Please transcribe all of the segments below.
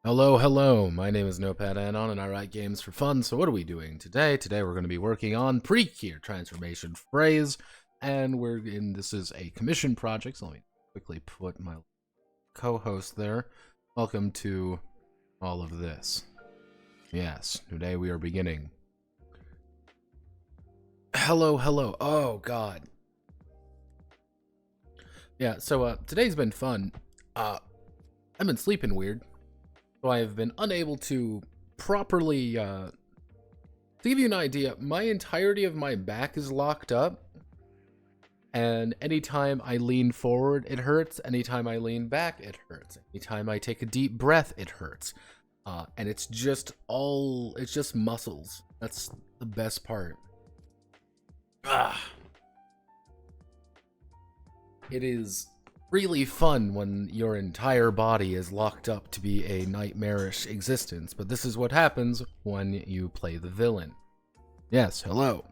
Hello, hello. My name is Notepad Anon, and I write games for fun. So what are we doing today? Today we're going to be working on Precure Transformation Phrase, and this is a commission project. So let me quickly put my co-host there. Welcome to all of this. Yes, today we are beginning. Hello, hello. Oh God. Yeah. So today's been fun. I've been sleeping weird. So I have been unable to properly, to give you an idea, my entirety of my back is locked up, and anytime I lean forward, it hurts. Anytime I lean back, it hurts. Anytime I take a deep breath, it hurts. And it's just muscles. That's the best part. It is really fun when your entire body is locked up to be a nightmarish existence, but this is what happens when you play the villain. Yes, hello.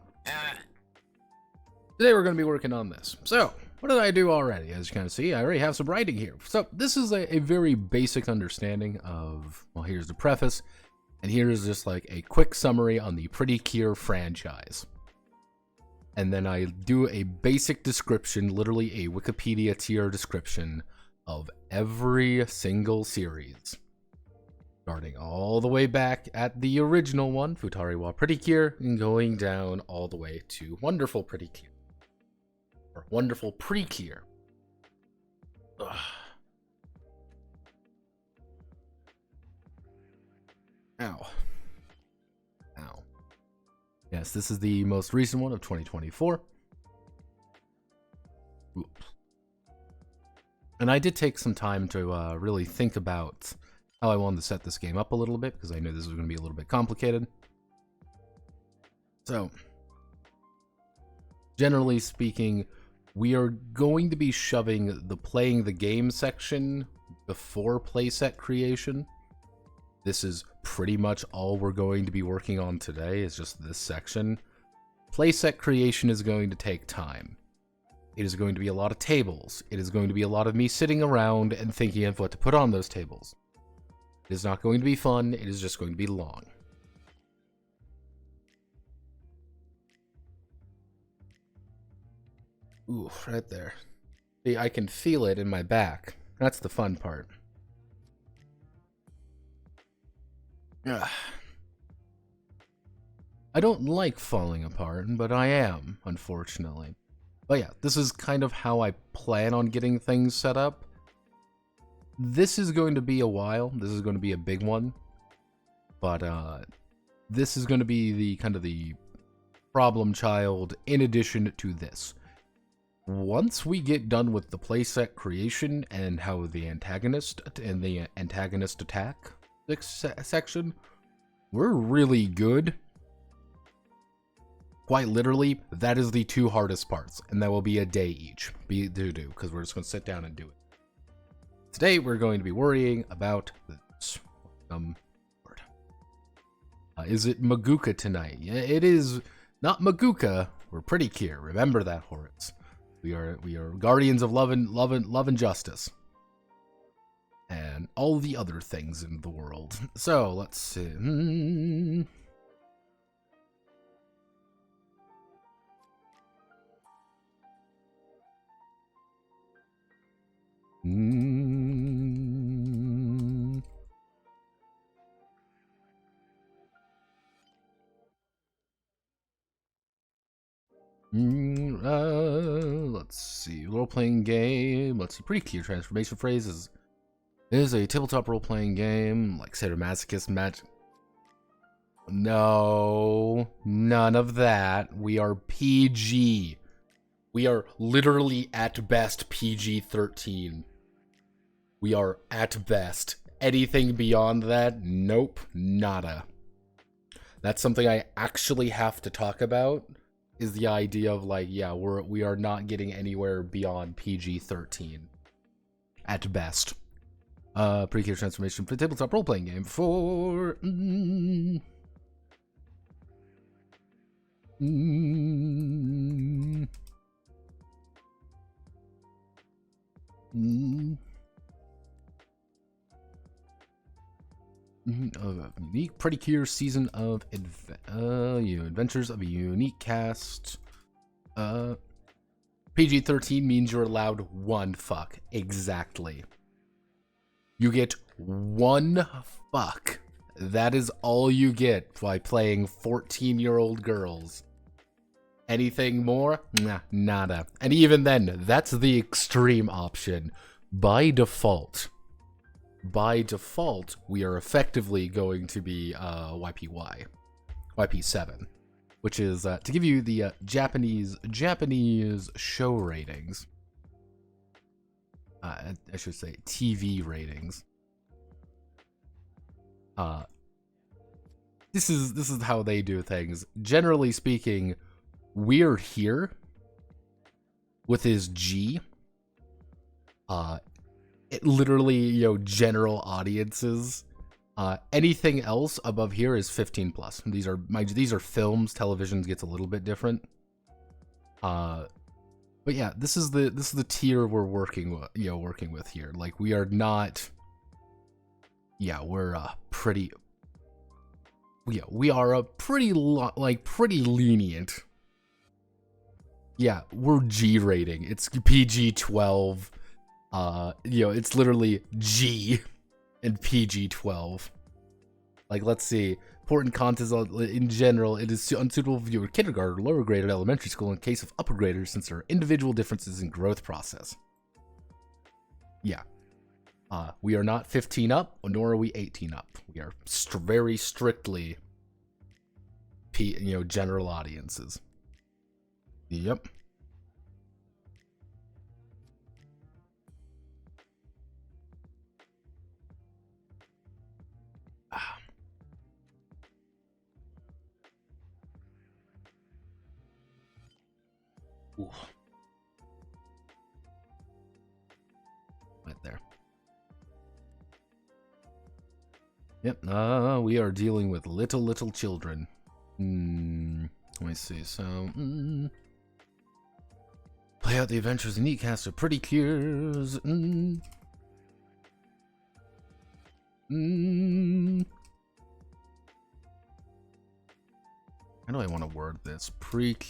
Today we're going to be working on this. So, what did I do already? As you can see, I already have some writing here. So, this is a very basic understanding of, well, here's the preface, and here's just like a quick summary on the Precure franchise. And then I do a basic description, literally a Wikipedia tier description of every single series. Starting all the way back at the original one, Futari wa Pretty Cure, and going down all the way to Wonderful Pretty Cure. Or Wonderful Pre-Cure. Ugh. Ow. Ow. Yes, this is the most recent one of 2024. Oops. And I did take some time to really think about how I wanted to set this game up a little bit, because I knew this was going to be a little bit complicated. So, generally speaking, we are going to be shoving the playing the game section before playset creation. This is pretty much all we're going to be working on today, is just this section. Playset creation is going to take time. It is going to be a lot of tables. It is going to be a lot of me sitting around and thinking of what to put on those tables. It is not going to be fun, it is just going to be long. Ooh, right there. See, I can feel it in my back. That's the fun part. Ugh. I don't like falling apart, but I am, unfortunately. But yeah, this is kind of how I plan on getting things set up. This is going to be a while. This is going to be a big one. But this is going to be the kind of the problem child in addition to this. Once we get done with the playset creation and how the antagonist and the antagonist attack section, we're really good. Quite literally, that is the two hardest parts, and that will be a day each. Because we're just going to sit down and do it. Today, we're going to be worrying about this. Word. Is it Maguka tonight? Yeah, it is not Maguka. We're Pretty Cure. Remember that, Horace. We are guardians of love and justice, and all the other things in the world. So let's see. Let's see. Role-playing game. Let's see. Pretty Cure transformation phrases. It is a tabletop role-playing game, like sadomasochist match. No, none of that. We are PG. We are literally at best PG-13. We are at best. Anything beyond that? Nope, nada. That's something I actually have to talk about, is the idea of like, yeah, we are not getting anywhere beyond PG-13. At best. Pre-Cure transformation for tabletop role-playing game for... Unique Pretty Cure season of adventures of a unique cast. PG-13 means you're allowed one fuck. Exactly. You get one fuck. That is all you get by playing 14-year-old girls. Anything more? Nah, nada. And even then, that's the extreme option. By default, we are effectively going to be YP7, which is to give you the Japanese show ratings. I should say TV ratings. This is how they do things. Generally speaking, we're here with his G. It literally, general audiences. Anything else above here is 15 plus. These are films. Television gets a little bit different. But yeah, this is the tier we're working with here. Like, we are not. Yeah, we're pretty. Yeah, we are a pretty lenient. Yeah, we're G rating. It's PG-12. It's literally G and PG-12. Like, let's see. Important content in general, it is unsuitable for your kindergarten or lower grade at elementary school in case of upper graders since there are individual differences in growth process. Yeah. We are not 15 up, nor are we 18 up. We are very strictly, general audiences. Yep. Ooh. Right there. Yep. We are dealing with little children. Let me see. So, play out the adventures of Neatcast of Pretty Cures. How do I want to word this? Precure.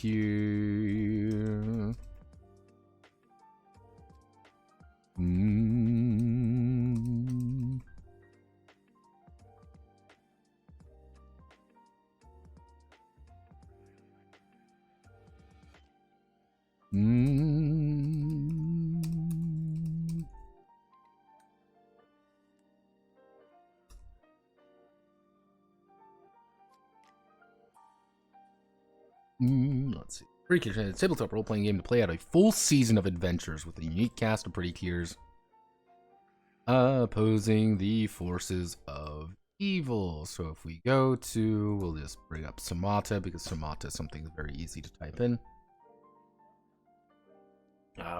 Let's see. Pretty Cures is a tabletop role-playing game to play out a full season of adventures with a unique cast of Pretty Cures, opposing the forces of evil. So if we go to, we'll just bring up Samata because Samata is something very easy to type in.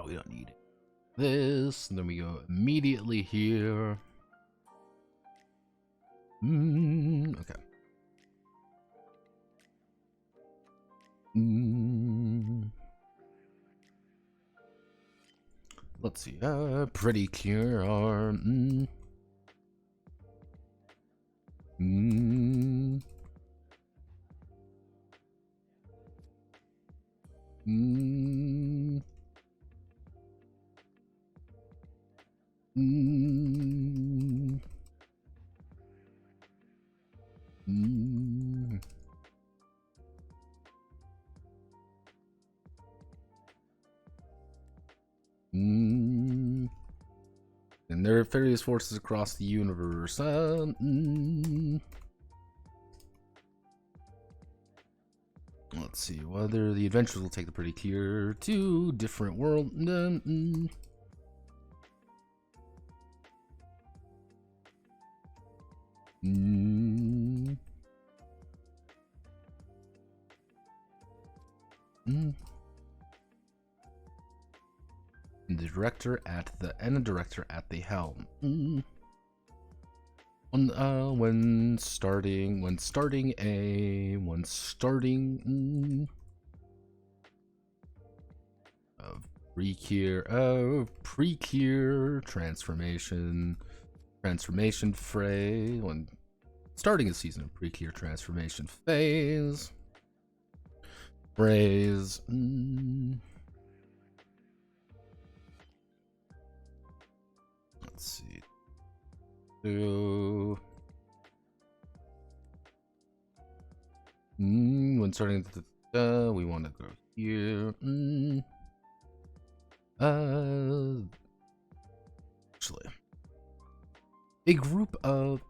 We don't need this. And then we go immediately here. Okay. Let's see. Pretty Cure are. And there are various forces across the universe. Let's see whether the adventures will take the Pretty Cure to different world. The director at the director at the helm. When starting Precure transformation fray. When starting a season of Precure transformation phase. Phrase. Let's see. So, when starting we want to go here. Actually, a group of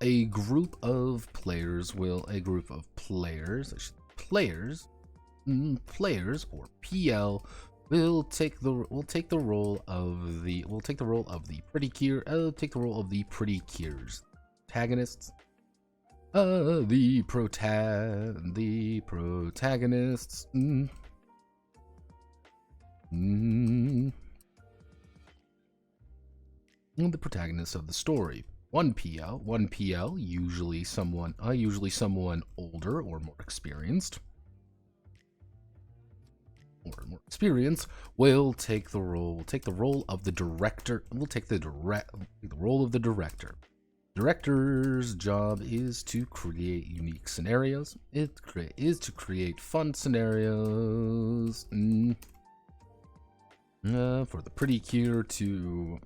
players or PL will take the role of the Pretty Cure. Take the role of the Pretty Cures protagonists. The protagonists. The protagonists of the story. One PL, usually someone older or more experienced. Will take the role of the director. Director's job is to create unique scenarios. Is to create fun scenarios for the Pretty Cure to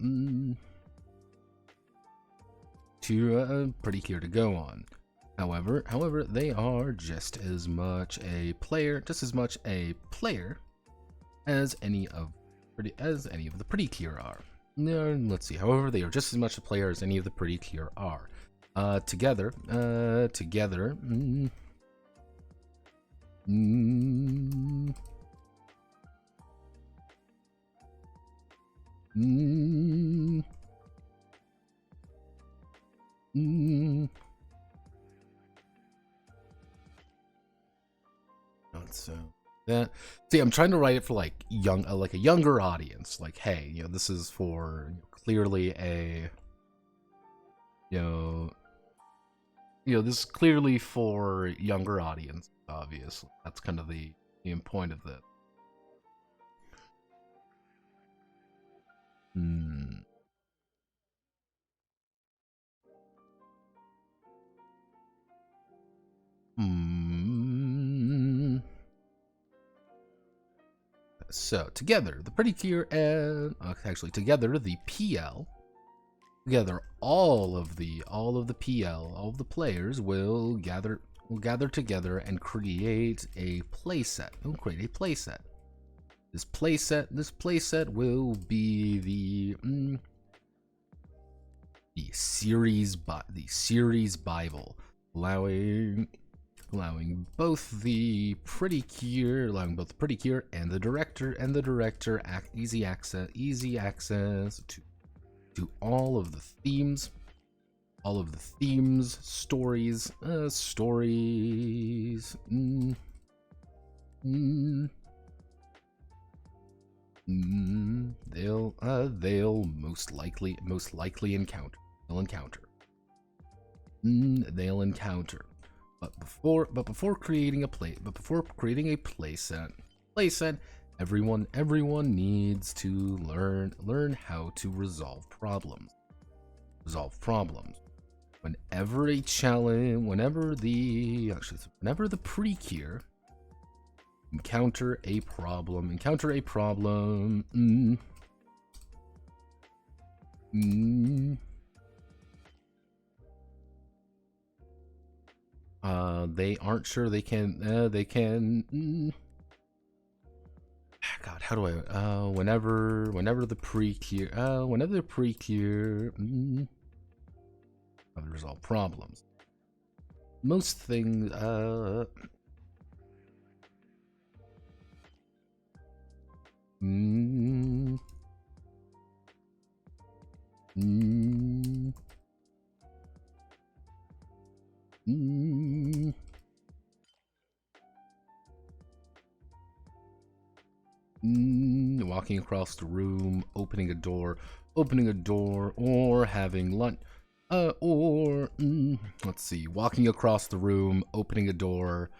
Pretty Cure to go on. However, they are just as much a player as any of the pretty Cure are. No, let's see. However, they are just as much a player as any of the pretty Cure are. Together. So that, see, I'm trying to write it for like like a younger audience. Like, hey, this is for clearly a, this is clearly for younger audience. Obviously, that's kind of the point of this. So together, the Pretty Cure and actually together the PL, together all of the PL, all of the players will gather together and create a playset. This playset will be the series Bible, allowing both the Pretty Cure and the director easy access to all of the themes, stories. They'll most likely encounter. But before creating a playset, everyone needs to learn how to resolve problems. Whenever the Pretty-Cure encounter a problem, they aren't sure they can God, how do I whenever the Pretty-Cure how to resolve problems. Most things walking across the room, opening a door, or having lunch. Let's see, walking across the room, opening a door,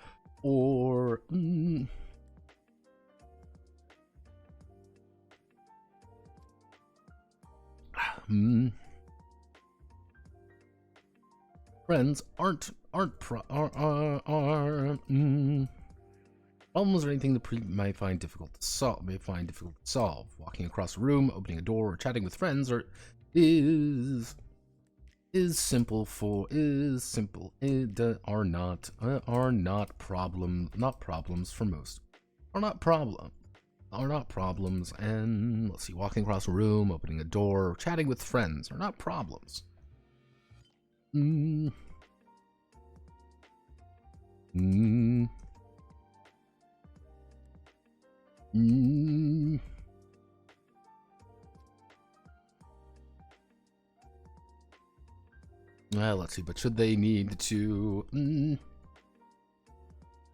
or friends aren't problems or anything the Pre might find difficult to solve. Walking across a room, opening a door, or chatting with friends are not problems. And let's see, walking across a room, opening a door, or chatting with friends are not problems. Let's see, but should they need to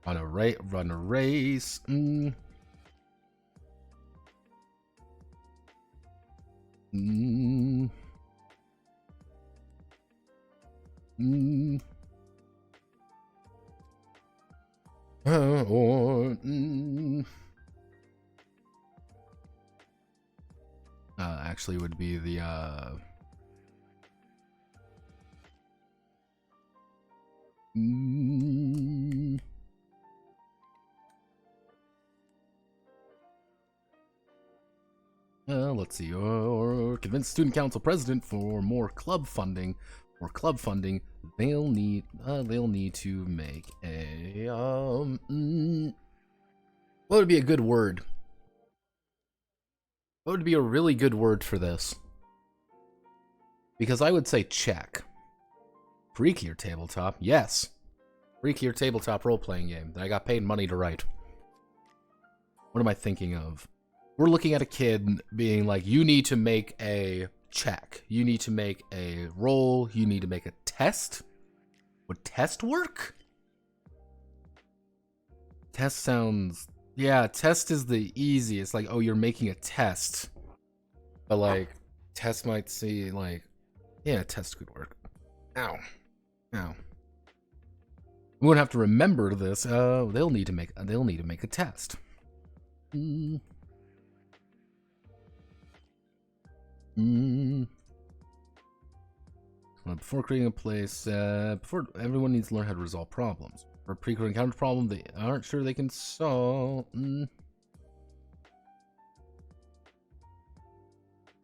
run a race? Actually would be the let's see, or convince student council president for more club funding they'll need to make a what would be a good word? What would be a really good word for this? Because I would say check. Freakier tabletop, yes. Freakier tabletop role-playing game that I got paid money to write. What am I thinking of? We're looking at a kid being like, you need to make a check. You need to make a roll. You need to make a test. Would test work? Test sounds... Yeah, test is the easiest. Like, oh, you're making a test. But, like, test might see, like... Yeah, test could work. Ow. Ow. We won't have to remember this. They'll need to make a test. Before creating a place, before everyone needs to learn how to resolve problems. For a pre-created encounter problem they aren't sure they can solve.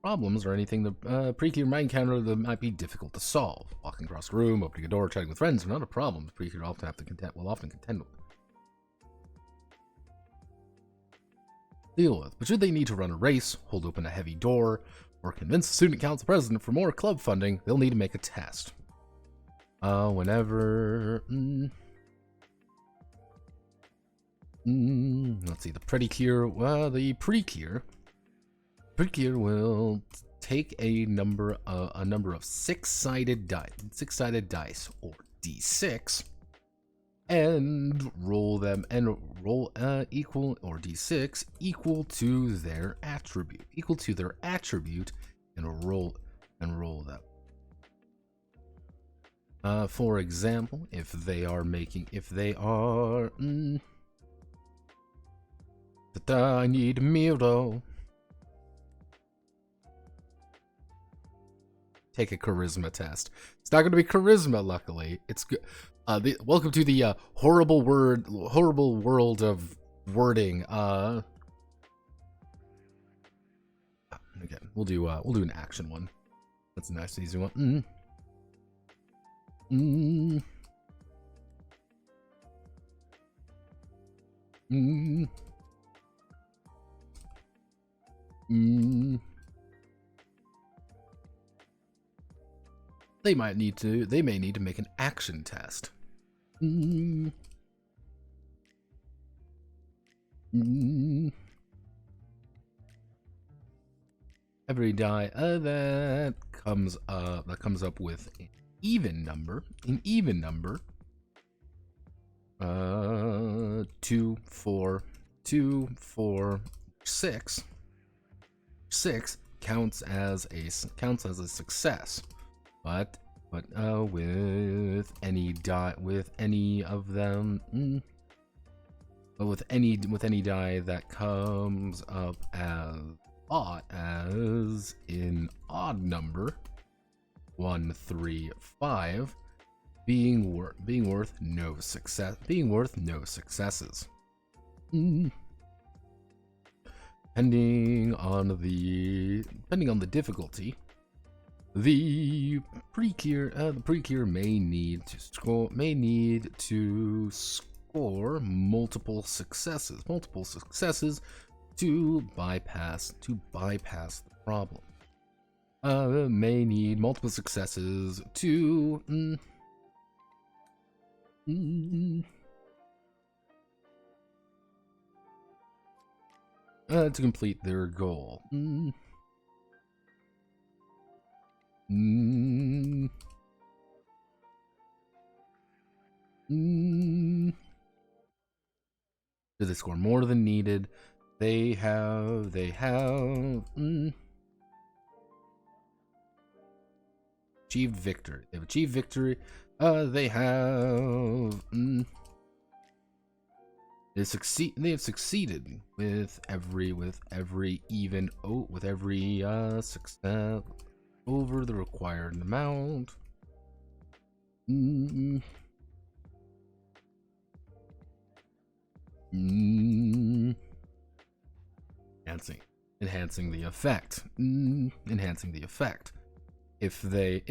Problems or anything the pre-creator might encounter that might be difficult to solve. Walking across the room, opening a door, chatting with friends are not a problem. The pre-creator will often contend with. Deal with. But should they need to run a race, hold open a heavy door, or convince the student council president for more club funding, they'll need to make a test. Whenever... let's see, the Predicure... the Precure will take a number of six-sided dice, or d6, and roll them, and roll equal, or d6 equal to their attribute, and roll them. For example, if they are I need Miro. Take a charisma test. It's not going to be charisma, luckily. It's good. Welcome to the horrible world of wording. Again, we'll do an action one. That's a nice easy one. They may need to make an action test. Every die that comes up with an even number. 2, 4, 2, 4, 6. 6 counts as a success. But with any die, with any of them, but with any die that comes up as in odd number, 1, 3, 5, being worth no successes. Depending on the difficulty. The Precure may need to score multiple successes to bypass the problem. May need multiple successes to complete their goal. Did they score more than needed? They have achieved victory. They've achieved victory. They have they have succeeded with every success over the required amount. Enhancing the effect. If they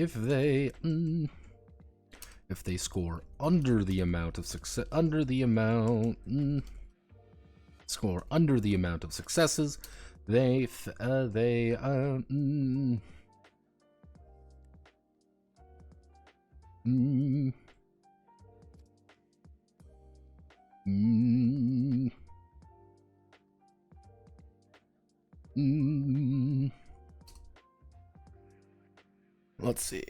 If they score under the amount of success, score under the amount of successes, they let's see.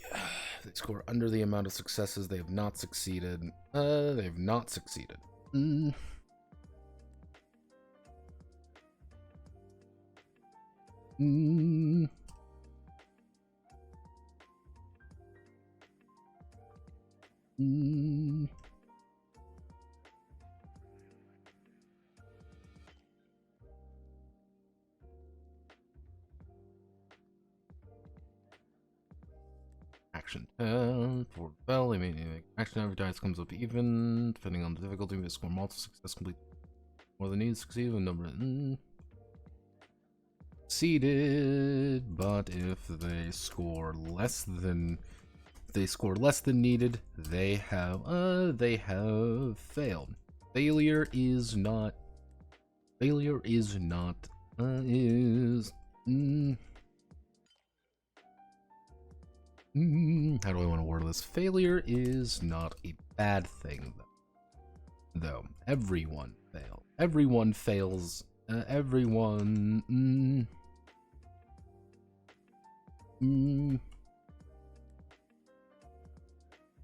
They score under the amount of successes. They have not succeeded. They have not succeeded. Action 10 for bell. I mean, action every dice comes up even, depending on the difficulty. They score multiple success complete more than needed to succeed with number succeeded, but if they score less than needed, they have failed. Failure is not how do I want to word this? Failure is not a bad thing, though. Everyone fails. Everyone fails.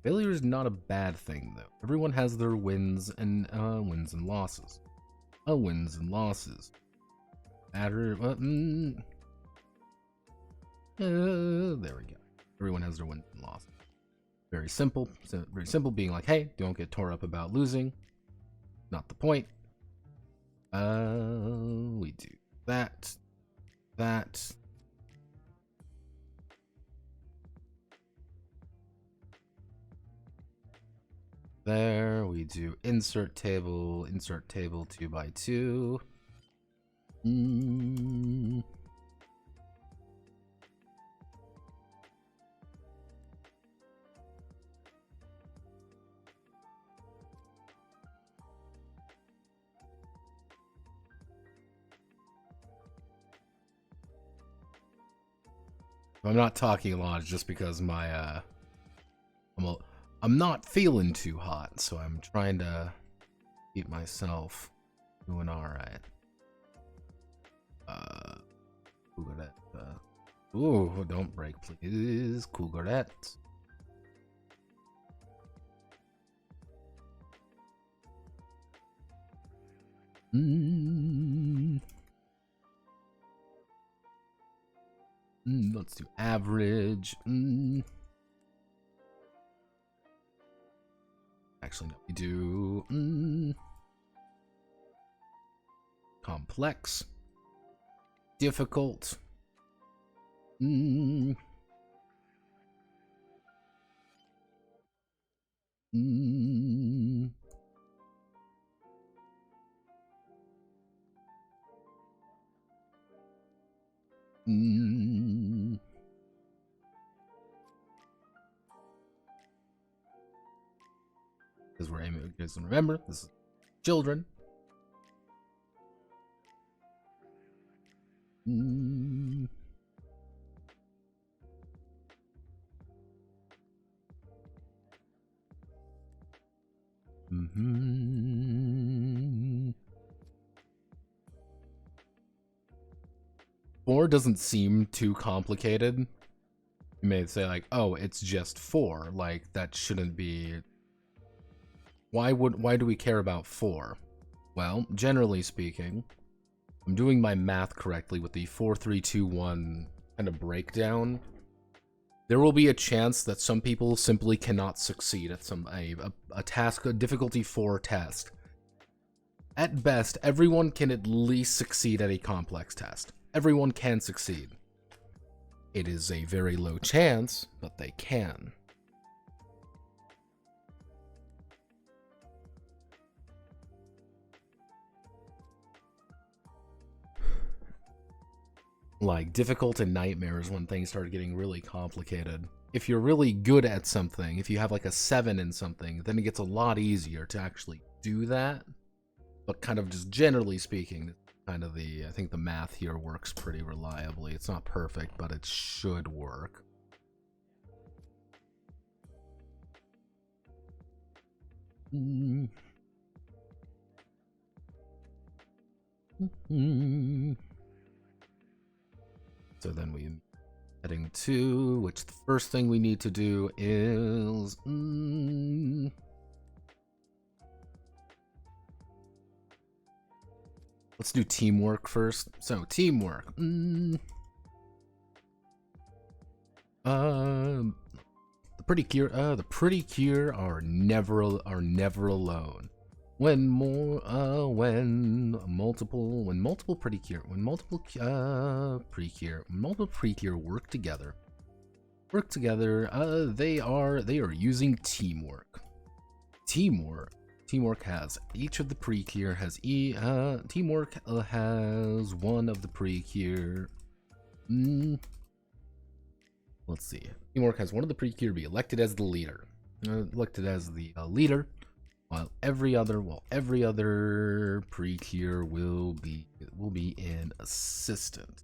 Failure is not a bad thing, though. Everyone has their wins and losses. Wins and losses. Matter. There we go. Everyone has their wins and losses. Very simple. So very simple. Being like, hey, don't get tore up about losing. Not the point. We do that. There we do insert table 2 by 2. I'm not talking a lot just because my I'm not feeling too hot, so I'm trying to keep myself doing alright. Cougaret. Ooh, don't break, please. Cougaret. Let's do average. Actually, no, we do complex, difficult, because we're aiming at kids, and remember, this is children. Four doesn't seem too complicated. You may say like, oh, it's just 4. Like, that shouldn't be. Why do we care about 4? Well, generally speaking, I'm doing my math correctly with the 4, 3, 2, 1 kind of breakdown. There will be a chance that some people simply cannot succeed at a task, a difficulty 4 test. At best, everyone can at least succeed at a complex test. Everyone can succeed. It is a very low chance, but they can. Like, difficult and nightmares when things started getting really complicated. if you're really good at something, if you have like a 7 in something, then it gets a lot easier to actually do that. But kind of just generally speaking, kind of I think the math here works pretty reliably. It's not perfect, but it should work. So then we heading to, which the first thing we need to do is let's do teamwork first. So teamwork. The pretty cure are never alone. When multiple precure work together, they are using teamwork. Teamwork has each of the precure has teamwork has one of the precure. Let's see. Teamwork has one of the precure be elected as the leader. While every other precure will be an assistant.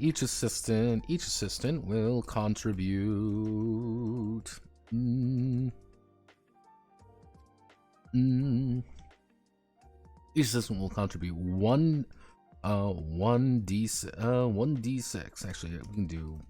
Each assistant will contribute. Each assistant will contribute one d6. Actually, we can do.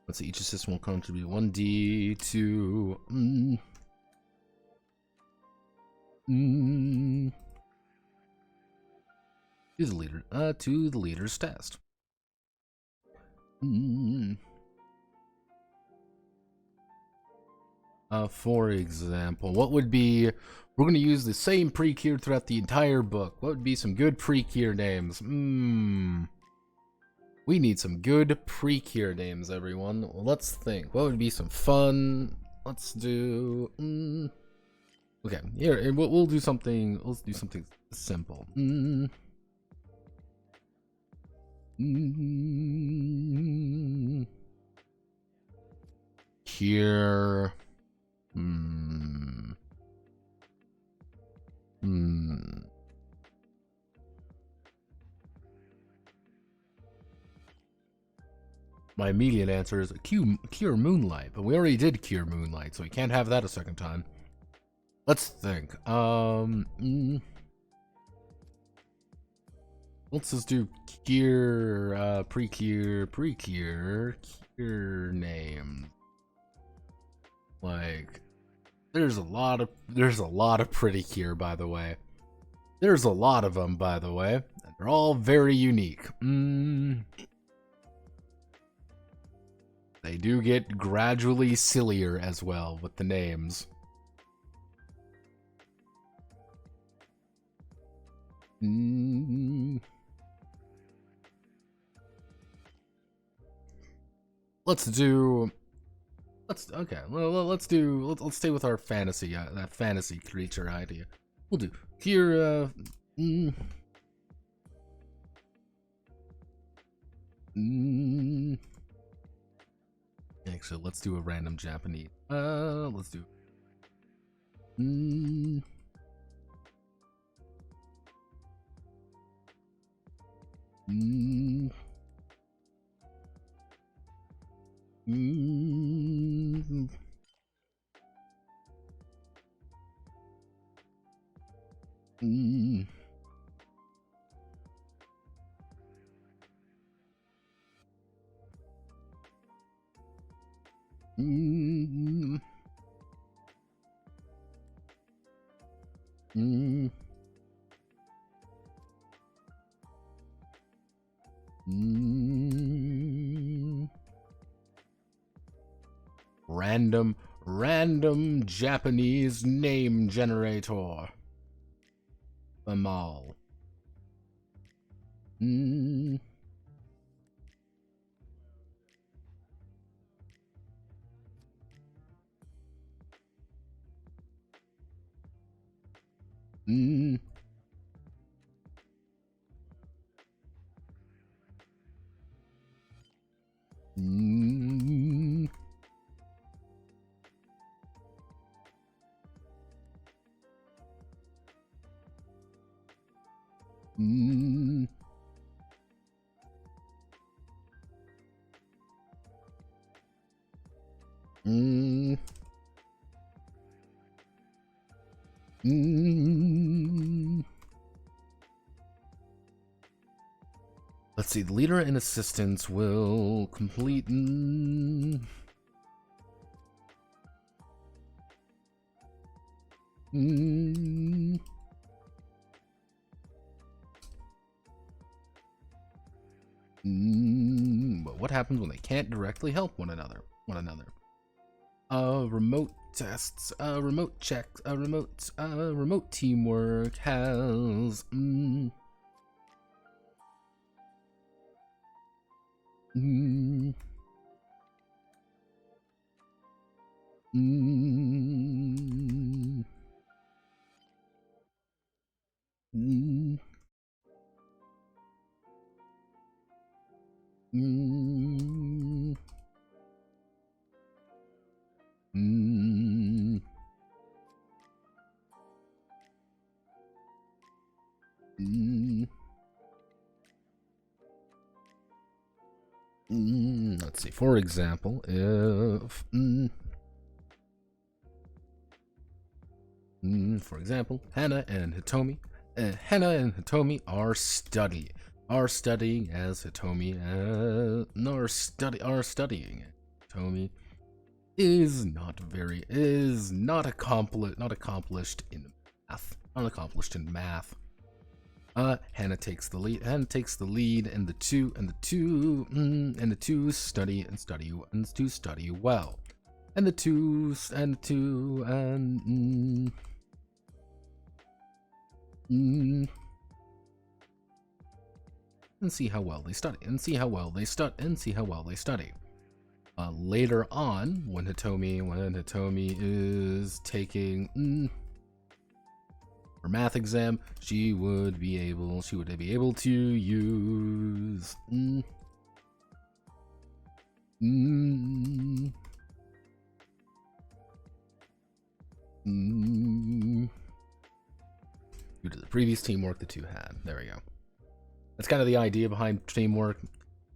Let's see, each assistant will contribute 1d to to the leader's test. For example, what would be, we're going to use the same precure throughout the entire book. What would be some good precure names? We need some good precure names, everyone. Let's think. What would be some fun? Let's do. Okay, here we'll do something. Let's do something simple. Here. My immediate answer is Cure Moonlight, but we already did Cure Moonlight, so we can't have that a second time. Let's think. Let's just do Cure, Precure name. Like, there's a lot of pretty Cure, by the way. There's a lot of them, by the way. They're all very unique. They do get gradually sillier as well with the names. Let's stay with our fantasy, that fantasy creature idea. We'll do here. Actually, let's do a random Japanese. Let's do. Mm. Mm. Mm. Random Japanese name generator. Amal. Mm. Mm. Mm. Mm. Mm. Mm. Let's see, the leader and assistants will complete... Mm. Mm. But what happens when they can't directly help one another? Remote tests, remote checks, remote teamwork has... Mm. Mm. Mm. Mm. Mm. Mm. Mm. Let's see, for example, if... for example, Hana and Hitomi are studying as Hitomi are studying. Hitomi is not accomplished in math. Hana takes the lead, and the two study well. And see how well they study. Later on, when Hitomi is taking her math exam, she would be able to use due to the previous teamwork the two had. There we go. That's kind of the idea behind teamwork.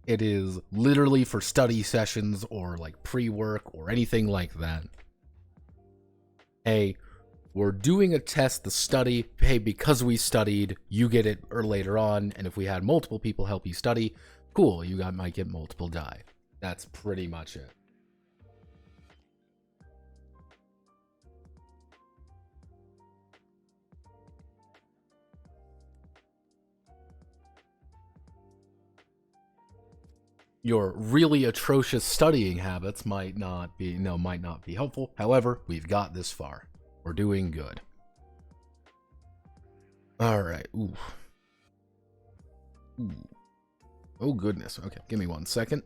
It is literally for study sessions or like pre-work or anything like that. Hey, we're doing a test, the study. Hey, because we studied, you get it or later on. And if we had multiple people help you study, cool, you might get multiple die. That's pretty much it. Your really atrocious studying habits might not be helpful. However, we've got this far. We're doing good. All right. Ooh. Oh goodness. Okay, give me 1 second.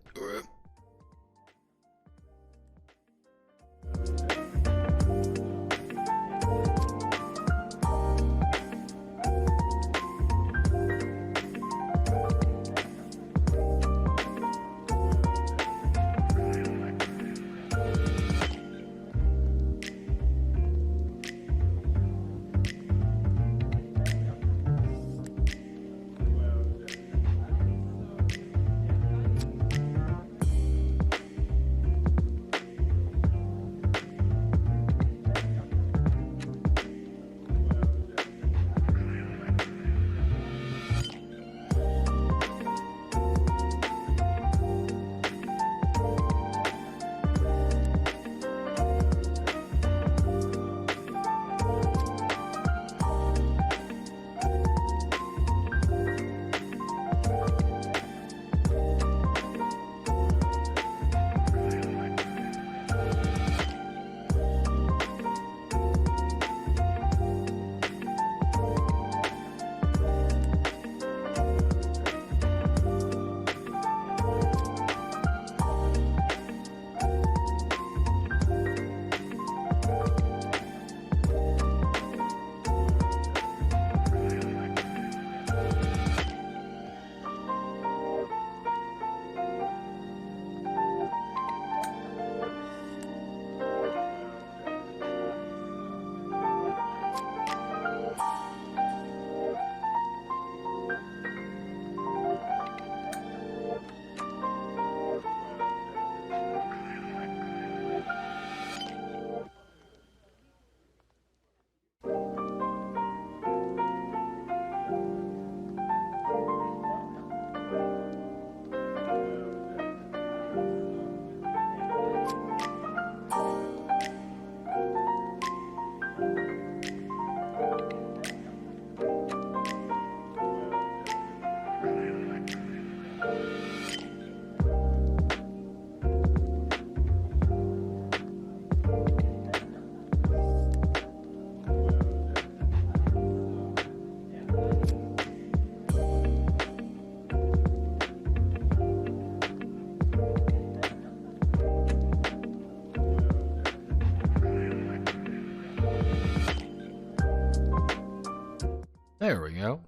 There we go.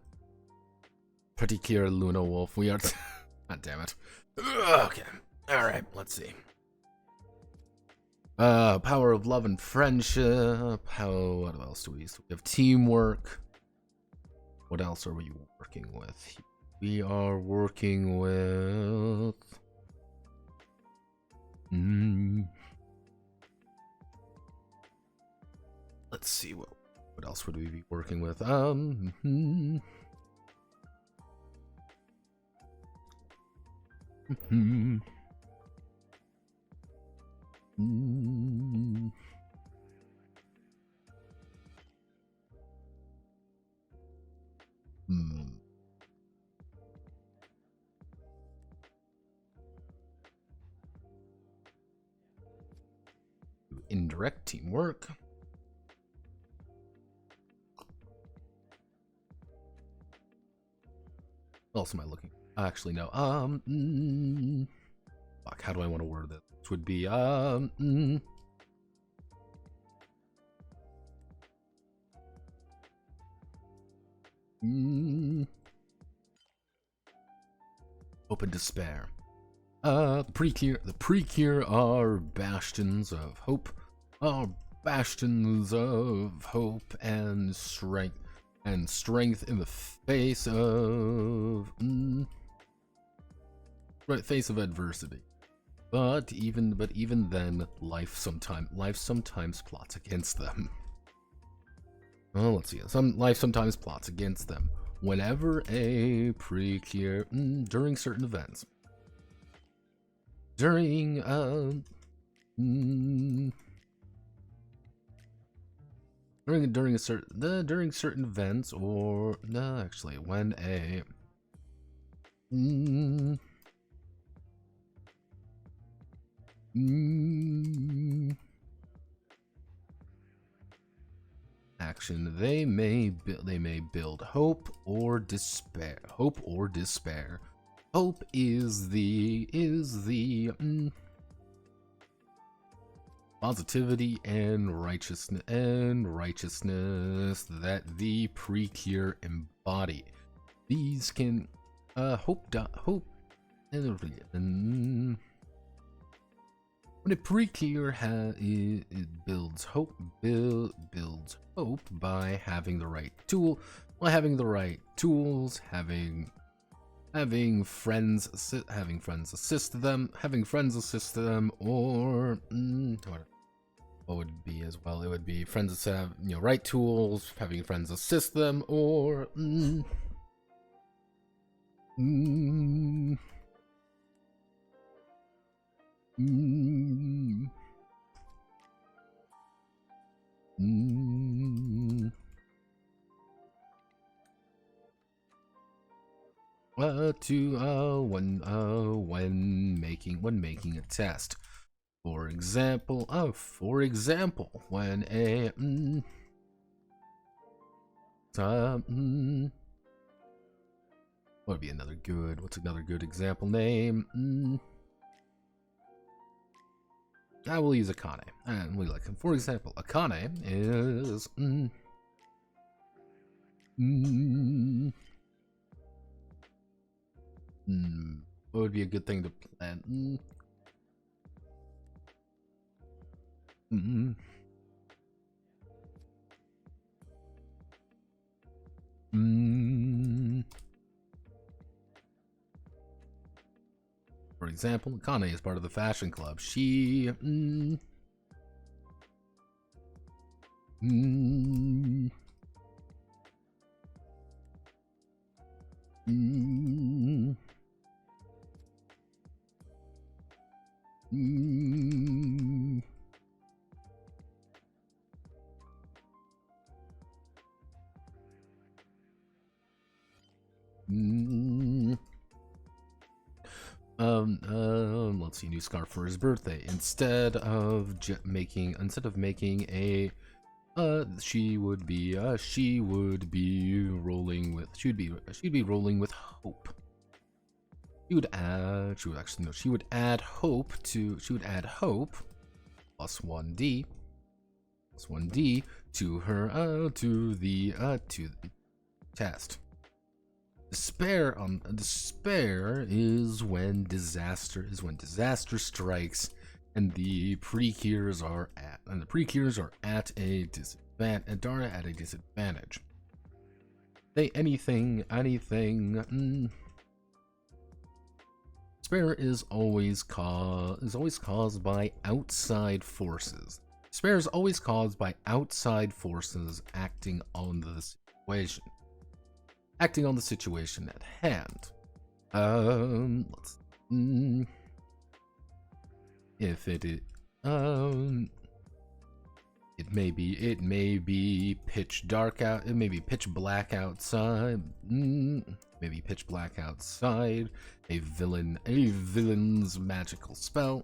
Pretty Cure Luna Wolf. We are. God damn it. Okay. Alright, let's see. Power of love and friendship. What else do we use? We have teamwork. What else are we working with? We are working with. Let's see what else would we be working with? Indirect teamwork. What else am I looking? Actually, no. Fuck. How do I want to word this? Which would be Open despair. The Precure are bastions of hope. Are bastions of hope and strength. And strength in the face of face of adversity. But even then, life sometimes plots against them. Well, let's see. Life sometimes plots against them. Whenever a Precure during certain events. During certain events, or no, actually, when a action, they may build hope or despair. Hope or despair. Hope is the positivity and righteousness that the Precure embody. These can hope and when a Precure builds hope by having the right tools, having friends assist them, or what would be as well? It would be friends that have right tools, having friends assist them, or when making a test. For example, when a what would be another good? What's another good example name? I will use Akane, and we like him. For example, Akane is what would be a good thing to plan? For example, Akane is part of the fashion club. She let's see, new scarf for his birthday. Instead of making a she would be rolling with hope. She would add hope plus 1d to her test. Despair is when disaster strikes, and the Precures are at a disadvantage. Say anything. Despair is always caused by outside forces. Despair is always caused by outside forces acting on the situation at hand. If it is, it may be pitch dark out. It may be pitch black outside. Maybe pitch black outside. A villain's magical spell.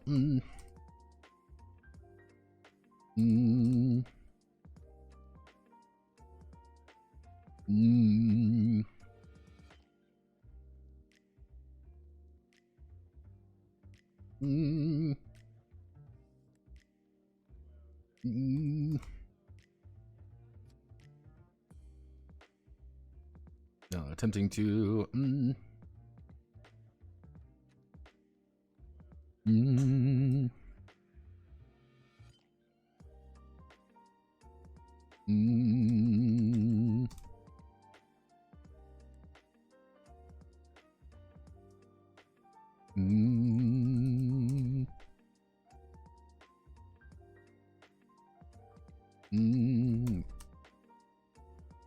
Attempting to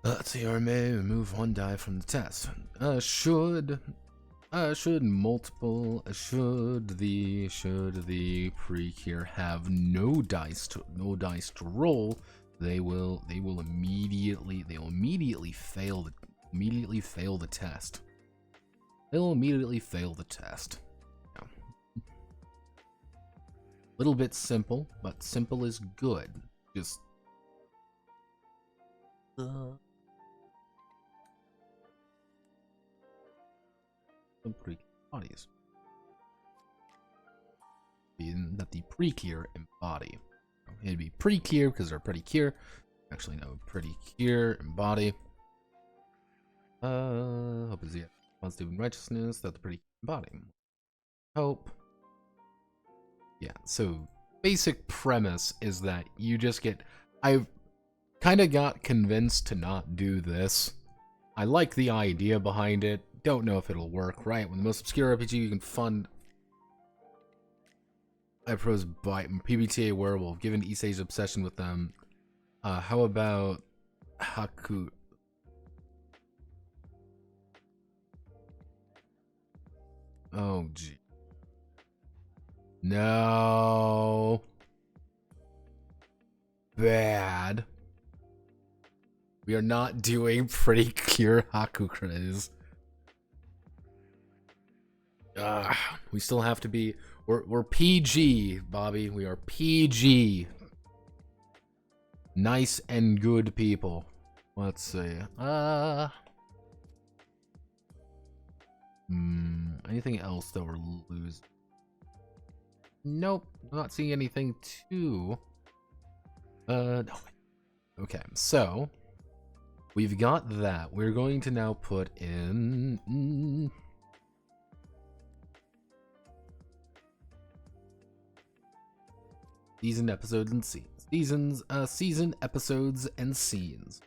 let's see, I may remove one die from the test. Should the Precure have no dice to roll, they will immediately fail the test. They'll immediately fail the test. Yeah. Little bit simple, but simple is good. Just pretty bodies that the Precure embody. It'd be Precure because they're pretty cure. Actually, no, pretty cure embody. Hope is the positive and righteousness that the pretty embody. Hope. Yeah. So basic premise is that you just get. I kind of got convinced to not do this. I like the idea behind it. Don't know if it'll work, right? When the most obscure RPG you can fund, I propose by PBTA Werewolf, given Issei's obsession with them. How about Haku? Oh, gee. No. Bad. We are not doing pretty cure Haku craze. We still have to be. We're PG, Bobby. We are PG. Nice and good people. Let's see. Anything else that we're losing? Nope. I'm not seeing anything too. No. Okay, so we've got that. We're going to now put in. Season episodes and scenes. Season episodes and scenes.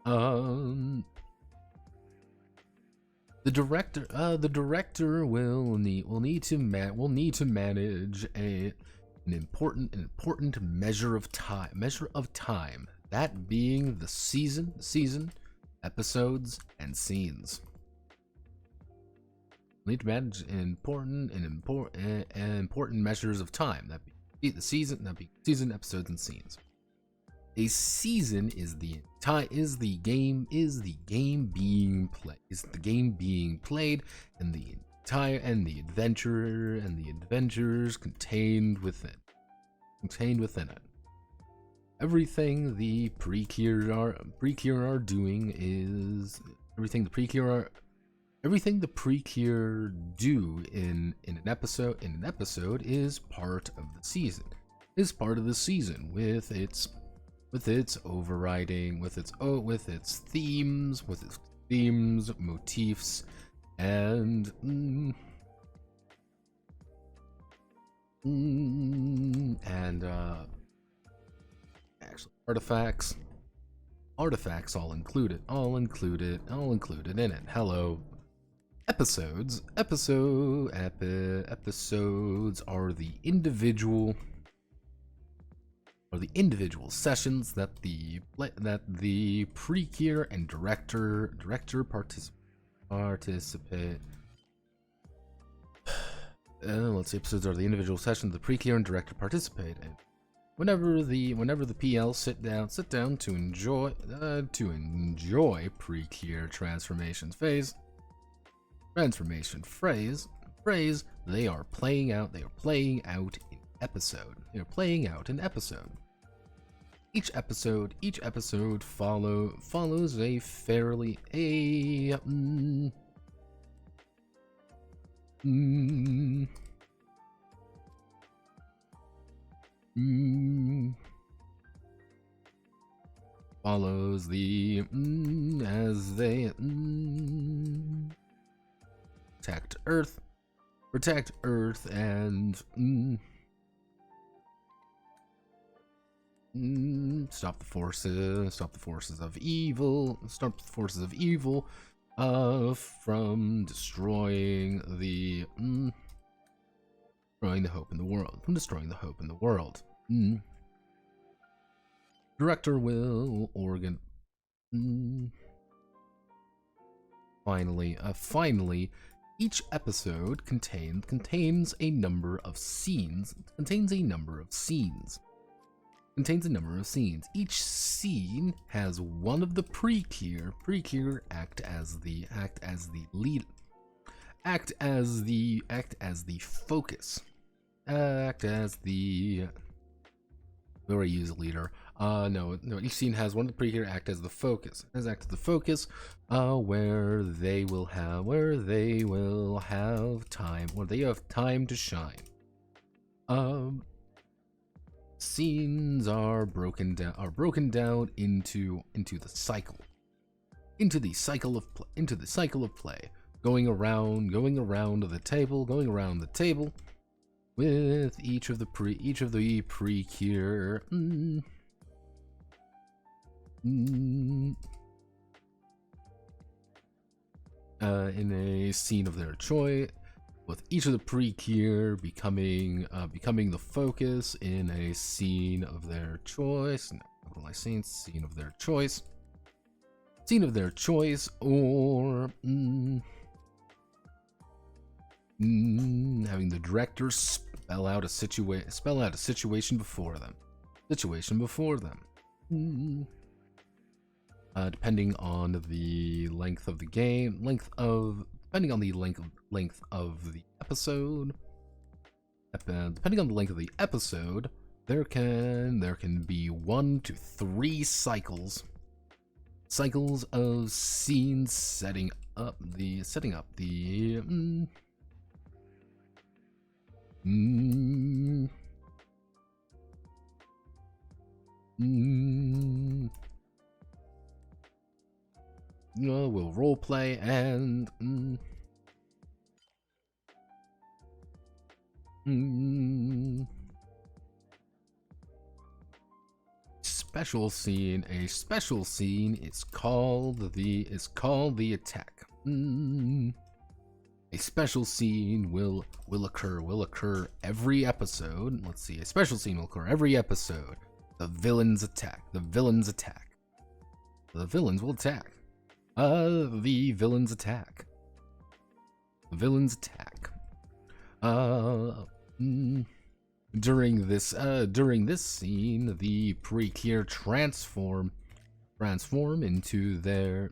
The director will need to manage an important measure of time. That being the season episodes and scenes. Need to manage important measures of time. That be the season. That be season episodes and scenes. A season is the game being played, and the adventures contained within it. Everything the Precure are doing is everything the Precure do in an episode is part of the season. With with its overriding, with its themes, motifs, and actually artifacts all included in it. Hello. Episodes are the individual sessions that the pre-cure and director participate. Let's see. Episodes are the individual sessions the pre-cure and director participate in. Whenever the PL sit down to enjoy pre-cure transformation phrase, they are playing out an episode. Each episode follows a fairly follows the as they protect Earth and stop the forces of evil from destroying the hope in the world. Director will finally, each episode contains a number of scenes. Each scene has one of the pre-cure act as the focus. Where I use a leader. No. Each scene has one of the pre-cure act as the focus. Where they have time to shine. Scenes are broken down into the cycle of play, going around the table with each of the pre-cure in a scene of their choice, with each of the pre-cure becoming the focus in a scene of their choice. Scene of their choice, or having the director spell out a situation before them. Depending on the length of the game, depending on the length of the episode, there can be 1 to 3 cycles of scenes setting up the we'll role play and special scene. A special scene is called the attack. A special scene will occur every episode. Let's see. A special scene will occur every episode. The villains attack. The villains will attack. During this scene, the pre-cure transform into their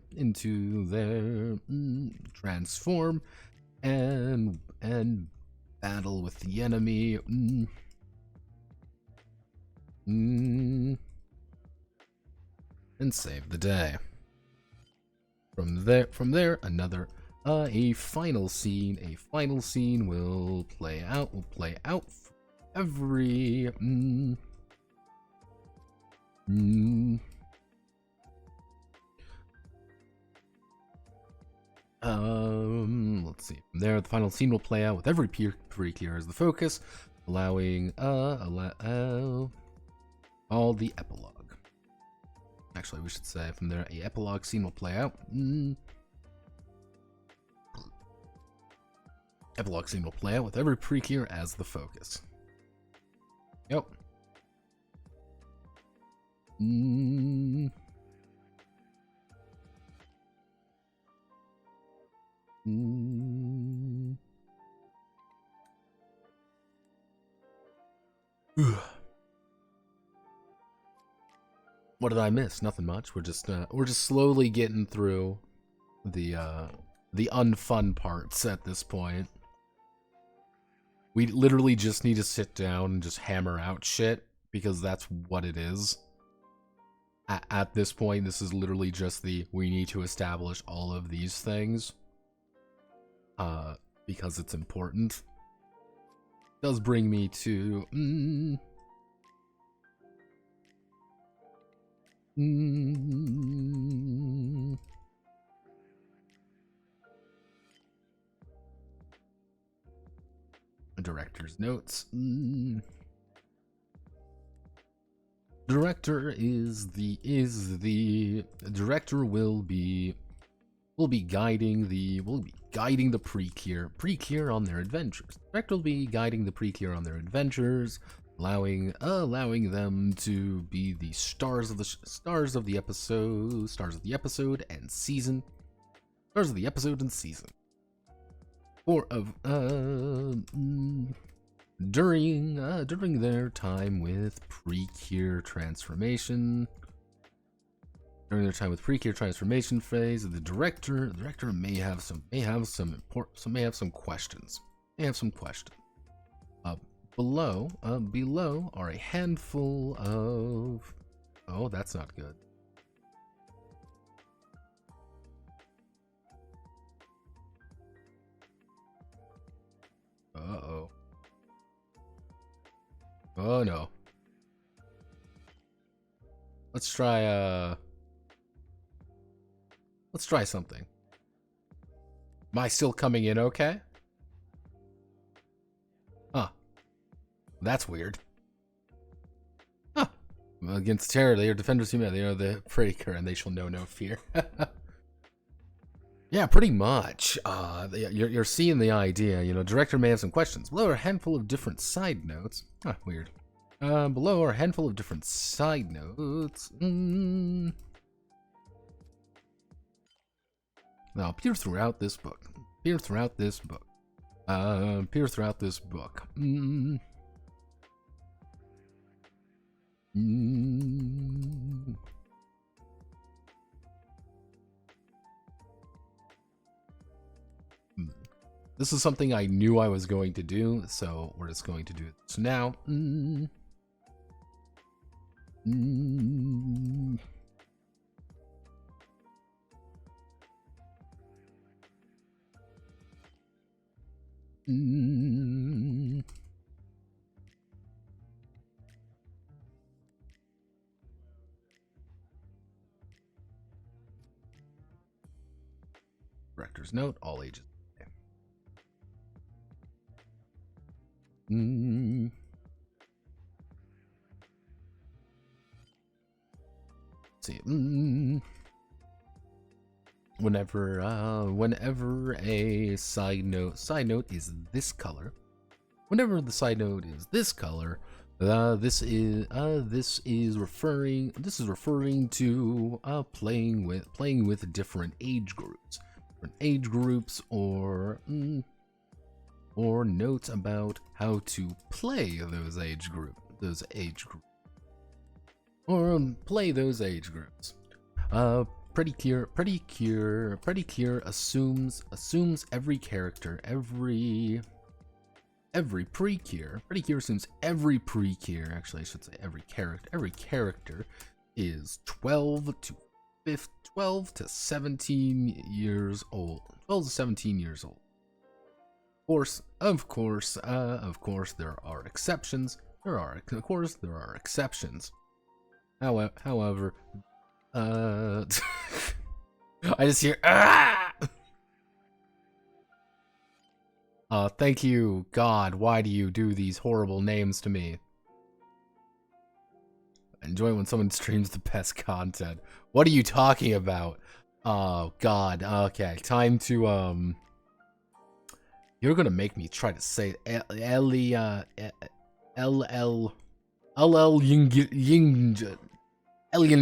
transform and battle with the enemy. And save the day. From there, another a final scene will play out every Let's see. From there, the final scene will play out with every pre-cure as the focus, allowing all the epilogue. Actually, we should say from there, a epilogue scene will play out. Epilogue scene will play out with every pre-cure as the focus. Yep. What did I miss? Nothing much. We're just slowly getting through the unfun parts at this point. We literally just need to sit down and just hammer out shit, because that's what it is. At this point, this is literally just we need to establish all of these things. Because it's important. Does bring me to... Director's notes. Director will be guiding the pre-cure on their adventures. Director will be guiding the pre-cure on their adventures, allowing them to be the stars of the episode and season. During their time with pre-cure transformation. During their time with pre-cure transformation phase, the director may have some questions. Below are a handful of... Oh, that's not good. Uh-oh. Oh, no. Let's try something. Am I still coming in okay? Huh. That's weird. Huh. Against terror, they are defenders who they are the breaker, and they shall know no fear. Yeah, pretty much. You're seeing the idea. You know, director may have some questions. Below are a handful of different side notes. Huh, weird. Below are a handful of different side notes. Now, appear throughout this book. This is something I knew I was going to do, so we're just going to do it now. Director's note, all ages. Let's see. Whenever a side note is this color. Whenever the side note is this color, this is referring to playing with different age groups, or notes about how to play those age groups. Pretty Cure assumes every character, every pre-cure. Pretty Cure assumes every pre-cure, actually I should say every character is 12 to 17 years old. 12 to 17 years old. Of course, there are exceptions. There are exceptions. However, I just hear ah. Thank you, God. Why do you do these horrible names to me? I enjoy when someone streams the best content. What are you talking about? Oh God. Okay, time to You're gonna make me try to say Elian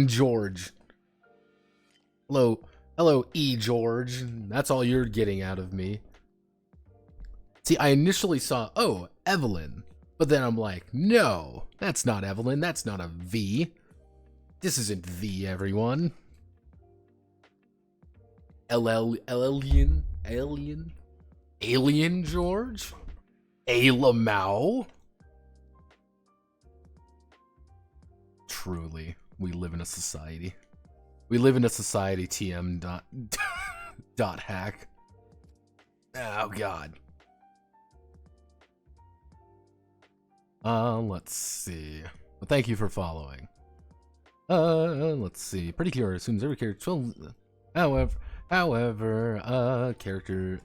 George. Hello, E. George. That's all you're getting out of me. See, I initially saw, oh, Evelyn. But then I'm like, no, that's not Evelyn. That's not a V. This isn't V, everyone. Alien George? Alamau? Truly, we live in a society. We live in a society, TM dot hack. Oh, God. Let's see. Well, thank you for following. Let's see. Pretty Cure assumes every character. However, character.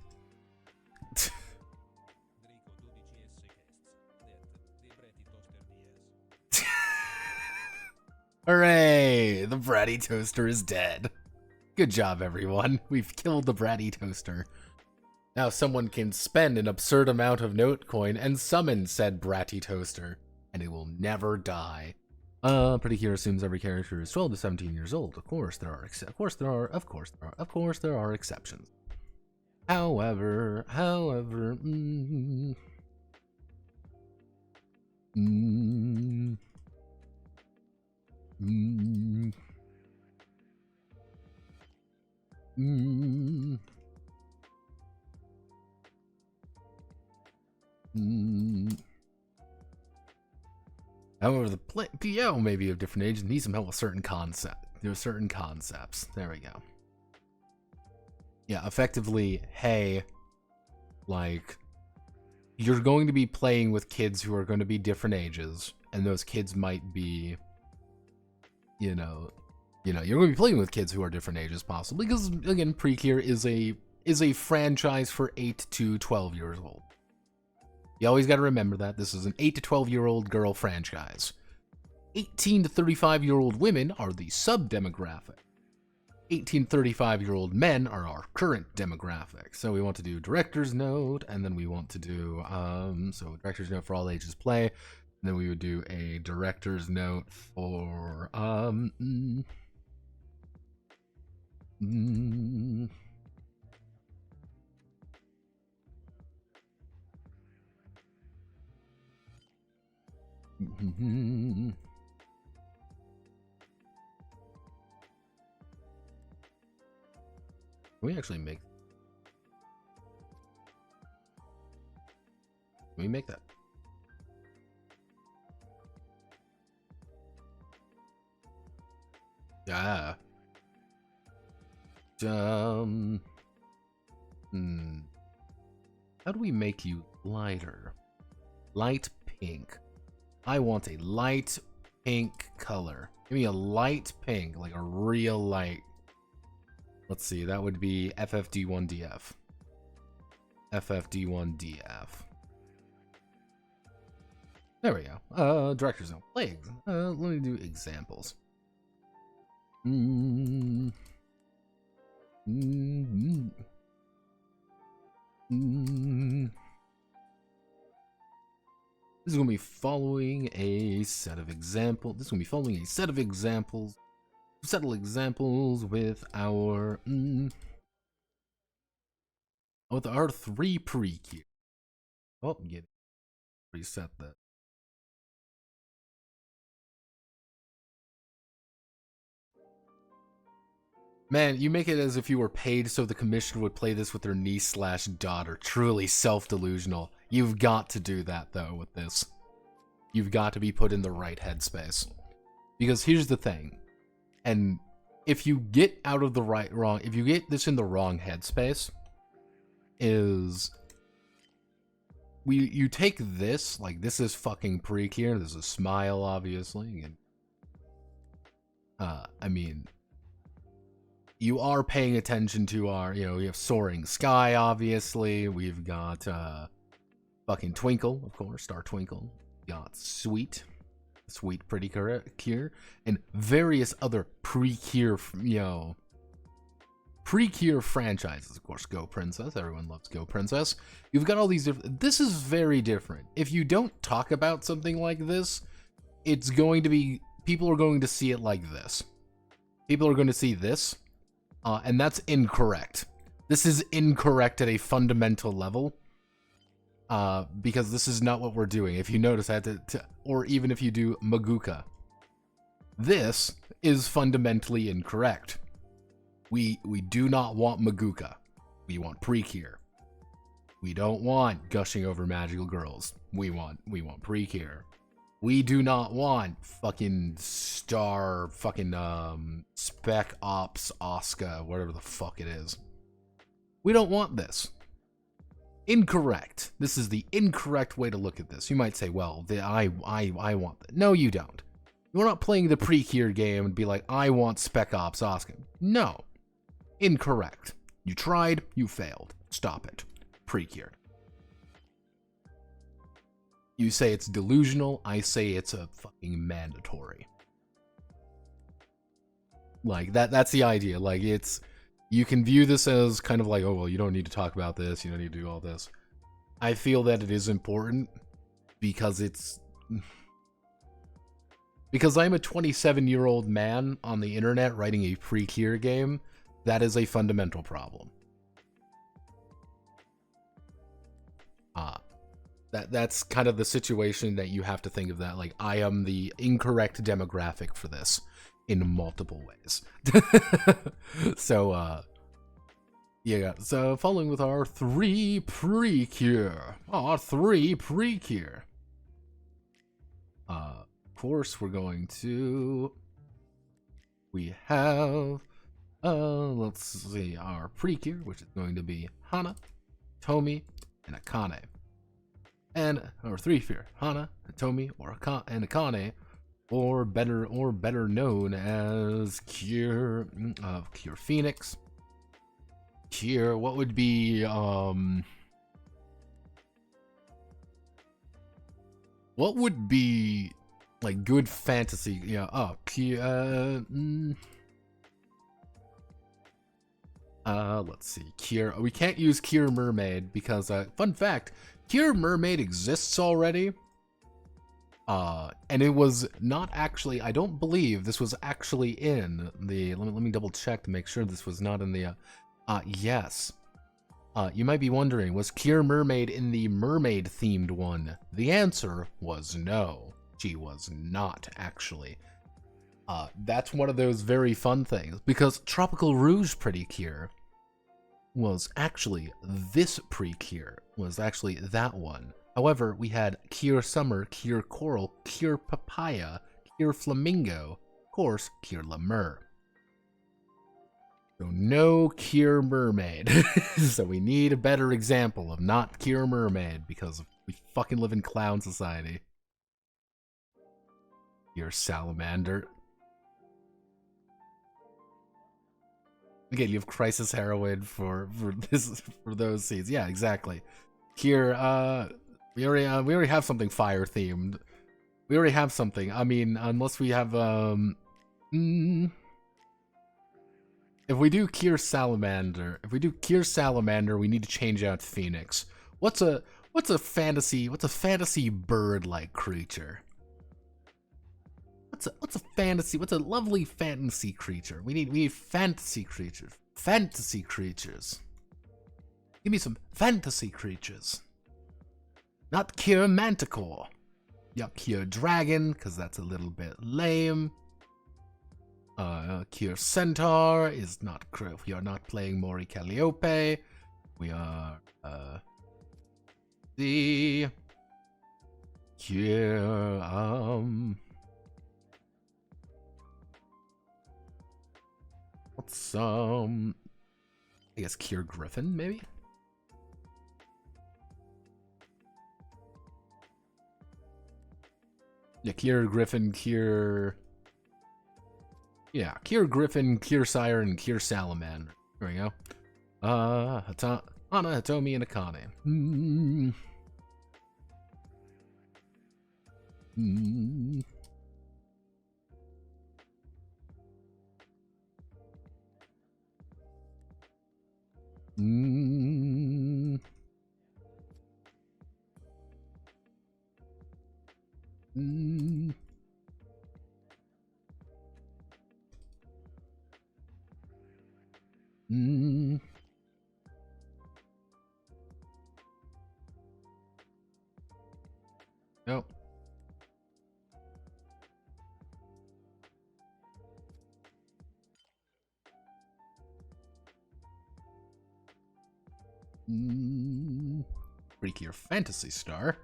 Hooray! The Bratty Toaster is dead. Good job, everyone. We've killed the Bratty Toaster. Now someone can spend an absurd amount of note coin and summon said Bratty Toaster, and it will never die. Pretty Cure assumes every character is 12 to 17 years old. Of course there are exceptions. However, however, the PO may be of different ages and need some help with certain concepts. There we go. Yeah, effectively, hey, like, you're going to be playing with kids who are going to be different ages, and those kids might be, you're going to be playing with kids who are different ages, possibly, because, again, Precure is a franchise for 8 to 12 years old. You always got to remember that. This is an 8 to 12-year-old girl franchise. 18 to 35-year-old women are the sub-demographic. 18 to 35-year-old men are our current demographic. So we want to do director's note, and then we want to do, so director's note for all ages play. And then we would do a director's note for, Can we actually make? Can we make that? Yeah. How do we make you lighter? Light pink. I want a light pink color. Give me a light pink, like a real light. Let's see, that would be FFD1DF. FFD1DF. There we go. Director's note. Play. Let me do examples. This is going to be following a set of examples. This is going to be following a set of examples. Settle examples with our with our 3 pre-Q. Oh, get reset that. Man, you make it as if you were paid so the commissioner would play this with their niece/daughter. Truly self-delusional. You've got to do that, though, with this. You've got to be put in the right headspace. Because here's the thing. And if you get out of the wrong, if you get this in the wrong headspace, you take this, like, this is fucking Precure. This is a smile, obviously. And I mean, you are paying attention to our, we have Soaring Sky, obviously. We've got fucking Twinkle, of course, Star Twinkle. We got Sweet Pretty Cure, and various other pre-Cure, pre-Cure franchises. Of course, Go Princess. Everyone loves Go Princess. You've got all these different. This is very different. If you don't talk about something like this, it's going to be, people are going to see it like this. People are going to see this. And that's incorrect. This is incorrect at a fundamental level. Because this is not what we're doing. If you notice, I had to or even if you do Maguka, this is fundamentally incorrect. We do not want Maguka. We want Precure. We don't want gushing over magical girls. We want Precure. We do not want fucking Spec Ops Oscar, whatever the fuck it is. We don't want this. Incorrect. This is the incorrect way to look at this. You might say, well, I want that. No, you don't. You're not playing the Precure game and be like, I want Spec Ops Oscar. No. Incorrect. You tried, you failed. Stop it. Precure. You say it's delusional, I say it's a fucking mandatory. Like, that's the idea. Like, you can view this as kind of like, oh, well, you don't need to talk about this, you don't need to do all this. I feel that it is important because because I'm a 27-year-old man on the internet writing a Precure game. That is a fundamental problem. That's kind of the situation that you have to think of that. Like, I am the incorrect demographic for this in multiple ways. So, yeah, so following with our 3 Precure. Our 3 Precure. Of course, we're going to... We have... let's see, our Precure, which is going to be Hana, Tomi, and Akane. And our 3 Fear, Hana, Tomi, and Akane, or better known as Cure Phoenix. Cure, what would be like good fantasy? Yeah, Cure. Let's see, Cure. We can't use Cure Mermaid because fun fact, Cure Mermaid exists already. And it was not actually, I don't believe this was actually in the, let me double check to make sure this was not in the, yes. You might be wondering, was Cure Mermaid in the mermaid-themed one? The answer was no. She was not, actually. That's one of those very fun things, because Tropical Rouge Precure was actually this Precure, was actually that one. However, we had Cure Summer, Cure Coral, Cure Papaya, Cure Flamingo, of course, Cure Lemur. So no Cure Mermaid. So we need a better example of not Cure Mermaid because we fucking live in clown society. Cure Salamander. Again, you have Crisis Heroine for those scenes. Yeah, exactly. Cure, we already have something fire themed. We already have something. I mean, unless we have if we do Cure Salamander, we need to change out Phoenix. What's a fantasy bird-like creature? What's a lovely fantasy creature? We need fantasy creatures. Fantasy creatures. Give me some fantasy creatures. Not Cure Manticore. Yeah, Cure Dragon, because that's a little bit lame. Cure Centaur is not. We are not playing Mori Calliope. We are the Cure what's I guess Cure Griffin, maybe? Yeah, Cure Griffin, Cure Yeah, Cure Griffin, Cure Siren, and Cure Salamander. There we go. Ana, Hitomi, and Akane. Nope. Freakier Fantasy Star.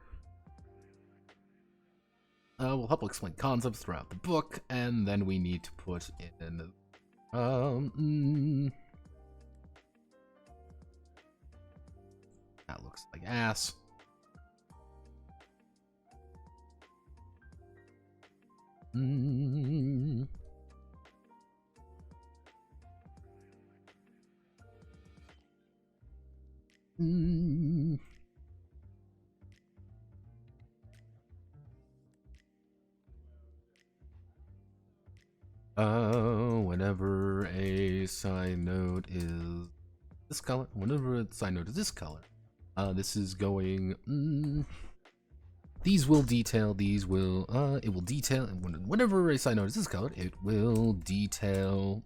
We'll help explain concepts throughout the book, and then we need to put in that looks like ass. Whenever a side note is this color, whenever a side note is this color, this is going. These will detail. These will. It will detail. Whenever a side note is this color, it will detail.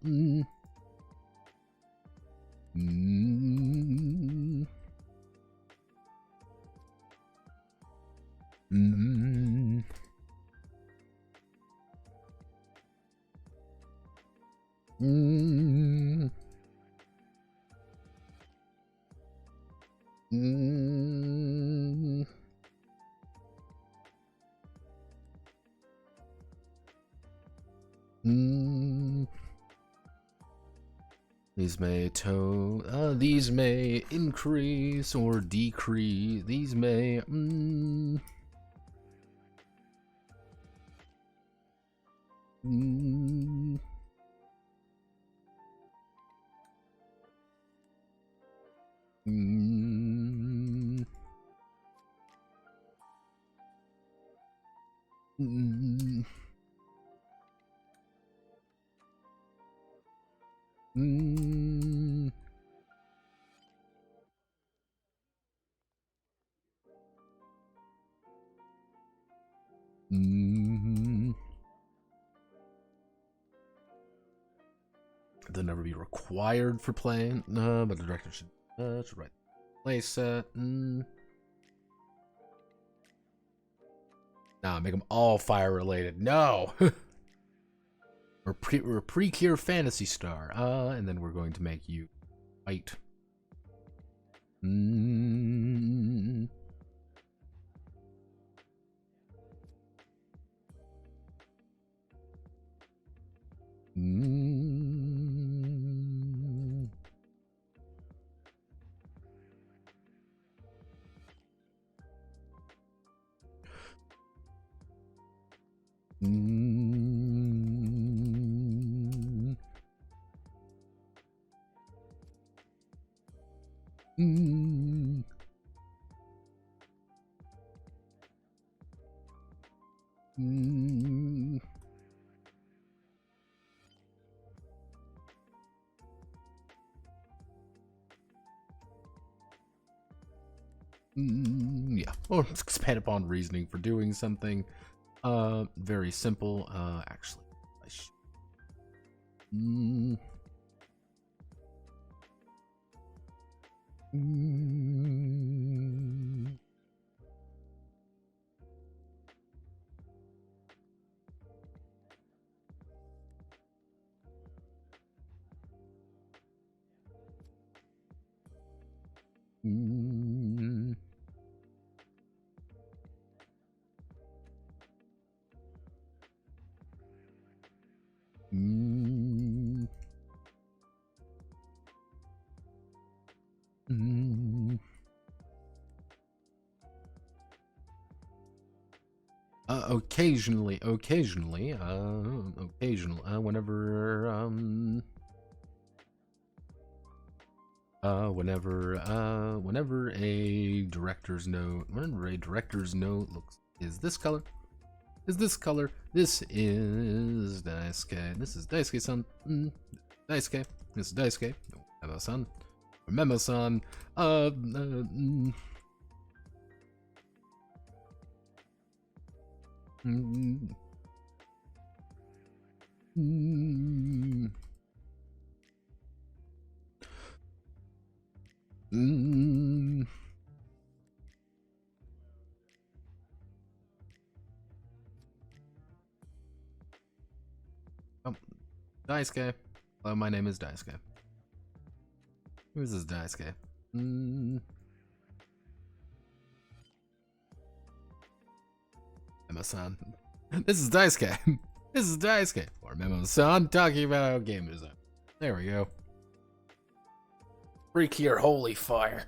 These may increase or decrease. These may they'll never be required for playing. But the director should write play set. Nah, make them all fire related. No. Or pre-cure Fantasy Star. And then we're going to make you white. Yeah, or expand upon reasoning for doing something. Very simple. Actually, I should. Occasionally, whenever a director's note is this color, this is Daisuke, this is Daisuke-san, Daisuke, this is Daisuke, Memo-san, Memo-san, Daisuke. Hello, my name is Daisuke. Who's this Daisuke? Memo-san. This is Daisuke. This is Daisuke. Or Memo-san talking about how game design. There we go. Precure Holy Fire.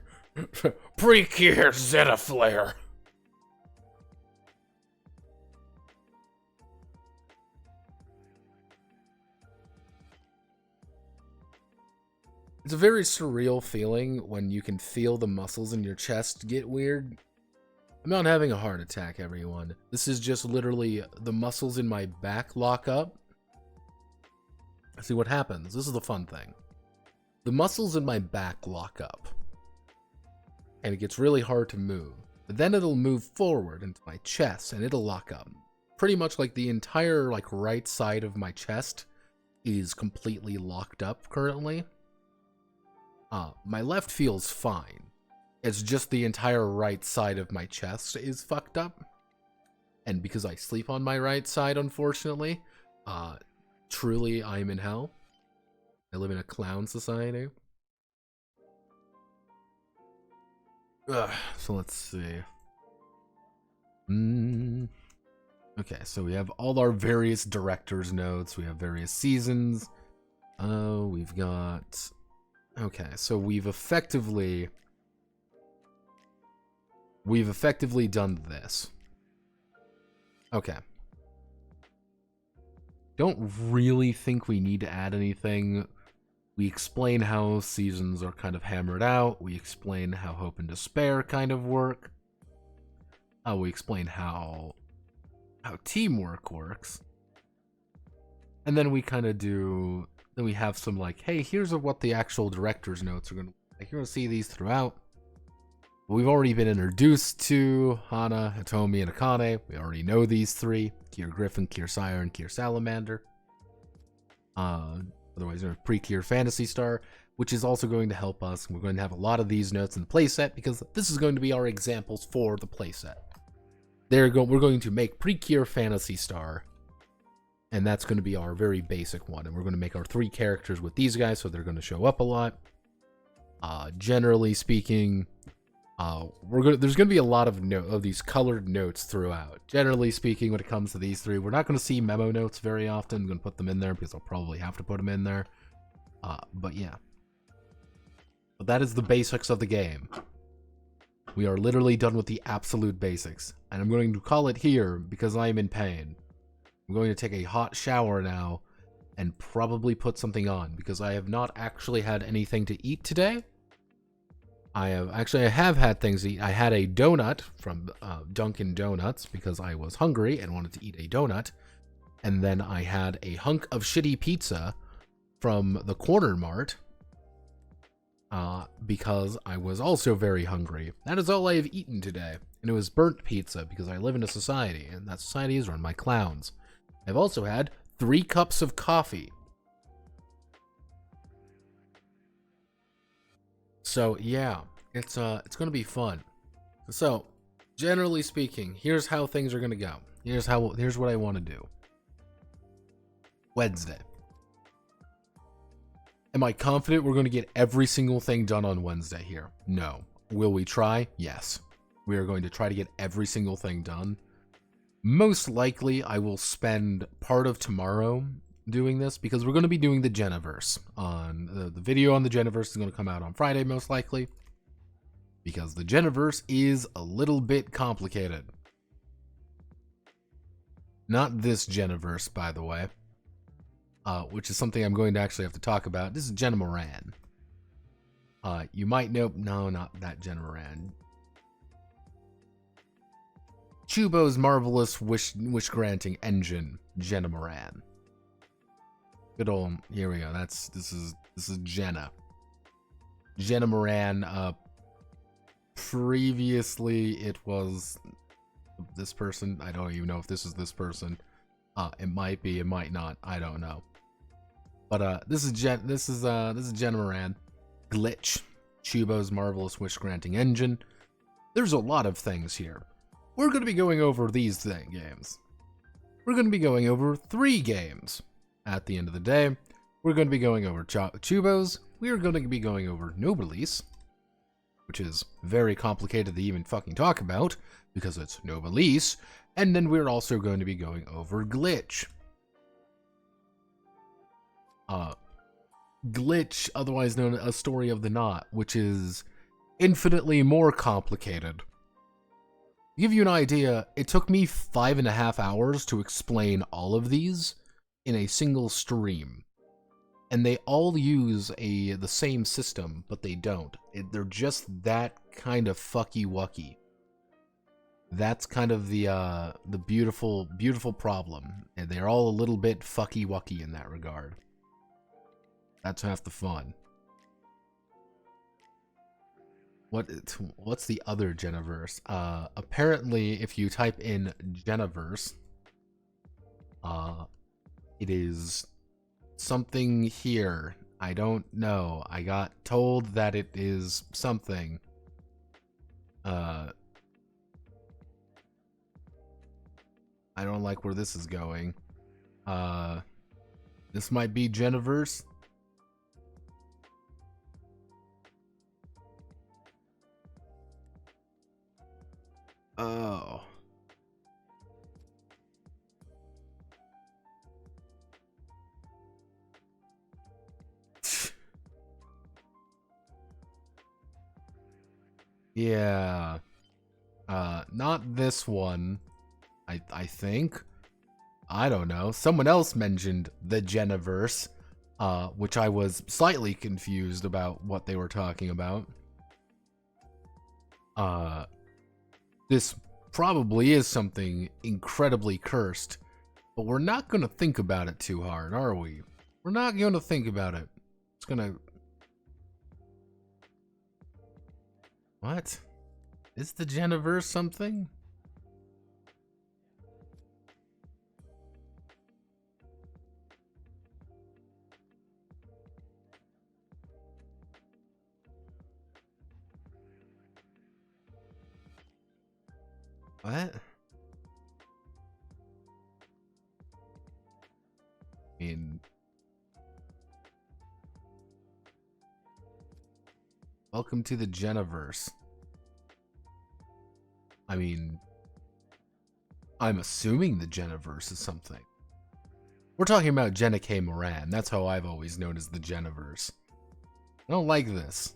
Precure Zeta Flare. It's a very surreal feeling when you can feel the muscles in your chest get weird. I'm not having a heart attack, everyone. This is just literally the muscles in my back lock up. See what happens. This is the fun thing. The muscles in my back lock up. And it gets really hard to move. But then it'll move forward into my chest and it'll lock up. Pretty much like the entire right side of my chest is completely locked up currently. My left feels fine. It's just the entire right side of my chest is fucked up. And because I sleep on my right side, unfortunately, truly I'm in hell. I live in a clown society. So let's see. Okay, so we have all our various director's notes. We have various seasons. We've got... Okay, so we've effectively done this. Okay. Don't really think we need to add anything. We explain how seasons are kind of hammered out. We explain how Hope and Despair kind of work. We explain how teamwork works. And then we kind of do... Then we have some hey, here's what the actual director's notes are going to be like. You're going to see these throughout. We've already been introduced to Hana, Hitomi, and Akane. We already know these three. Cure Griffin, Cure Sire, and Cure Salamander. Otherwise, there's Precure Fantasy Star, which is also going to help us. We're going to have a lot of these notes in the playset because this is going to be our examples for the playset. We're going to make Precure Fantasy Star. And that's going to be our very basic one. And we're going to make our 3 characters with these guys, so they're going to show up a lot. Generally speaking, there's going to be a lot of these colored notes throughout. Generally speaking, when it comes to these 3, we're not going to see memo notes very often. I'm going to put them in there because I'll probably have to put them in there. But yeah. But that is the basics of the game. We are literally done with the absolute basics. And I'm going to call it here because I am in pain. I'm going to take a hot shower now and probably put something on because I have not actually had anything to eat today. I have had things to eat. I had a donut from Dunkin' Donuts because I was hungry and wanted to eat a donut. And then I had a hunk of shitty pizza from the Corner Mart because I was also very hungry. That is all I have eaten today. And it was burnt pizza because I live in a society and that society is run by clowns. I've also had 3 cups of coffee. So yeah, it's gonna be fun. So, generally speaking, here's how things are gonna go. Here's what I want to do. Wednesday. Am I confident we're gonna get every single thing done on Wednesday here? No. Will we try? Yes. We are going to try to get every single thing done. Most likely, I will spend part of tomorrow doing this because we're going to be doing the Geniverse. The video on the Geniverse is going to come out on Friday, most likely, because the Geniverse is a little bit complicated. Not this Geniverse, by the way. Which is something I'm going to actually have to talk about. This is Jenna Moran. You might know... No, not that Jenna Moran. Chubo's marvelous wish-granting engine, Jenna Moran. Good old... Here we go. This is Jenna. Jenna Moran. Previously, it was this person. I don't even know if this is this person. It might be. It might not. I don't know. But this is Jenna Moran. Glitch, Chubo's marvelous wish-granting engine. There's a lot of things here. We're going to be going over these games. We're going to be going over 3 games. At the end of the day, we're going to be going over Chubo's. We are going to be going over Nobilis, which is very complicated to even fucking talk about, because it's Nobilis. And then we're also going to be going over Glitch. Glitch, otherwise known as A Story of the Knot, which is infinitely more complicated. To give you an idea, it took me 5.5 hours to explain all of these in a single stream. And they all use the same system, but they don't. They're just that kind of fucky-wucky. That's kind of the beautiful problem. And they're all a little bit fucky-wucky in that regard. That's half the fun. What's the other Geniverse? Apparently, if you type in Geniverse, it is something here. I don't know. I got told that it is something. I don't like where this is going. This might be Geniverse. Oh. Yeah. Not this one. I think. I don't know. Someone else mentioned the Geniverse, which I was slightly confused about what they were talking about. This probably is something incredibly cursed, but we're not going to think about it too hard, are we? We're not going to think about it. It's going to... What? Is the Geniverse something? What? I mean... Welcome to the Geniverse. I mean... I'm assuming the Geniverse is something. We're talking about Jenna K. Moran. That's how I've always known as the Geniverse. I don't like this.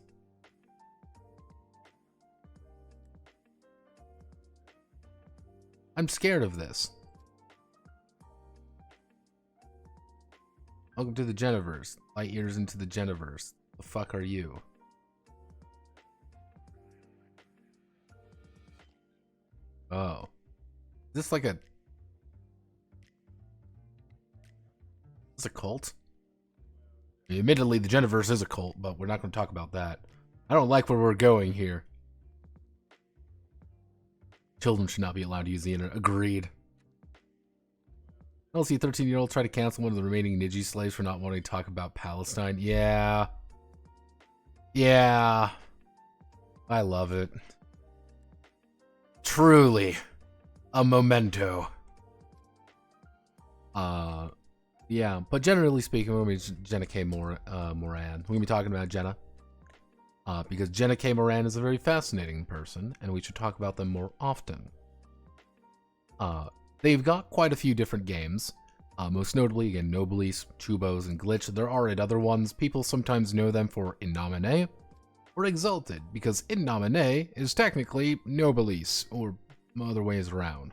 I'm scared of this. Welcome to the Geniverse. Light years into the Geniverse. The fuck are you? Oh. Is this like a... Is this a cult? I mean, admittedly, the Geniverse is a cult, but we're not going to talk about that. I don't like where we're going here. Children should not be allowed to use the internet. Agreed. I'll see a 13-year-old try to cancel one of the remaining Niji slaves for not wanting to talk about Palestine. Yeah. Yeah. I love it. Truly. A memento. Yeah, but generally speaking, we're going to be Jenna K. Moran. We're going to be talking about Jenna. Because Jenna K. Moran is a very fascinating person, and we should talk about them more often. They've got quite a few different games. Most notably, again, Nobilis, Chubo's, and Glitch. There are other ones. People sometimes know them for In Nomine or Exalted, because In Nomine is technically Nobilis, or other ways around.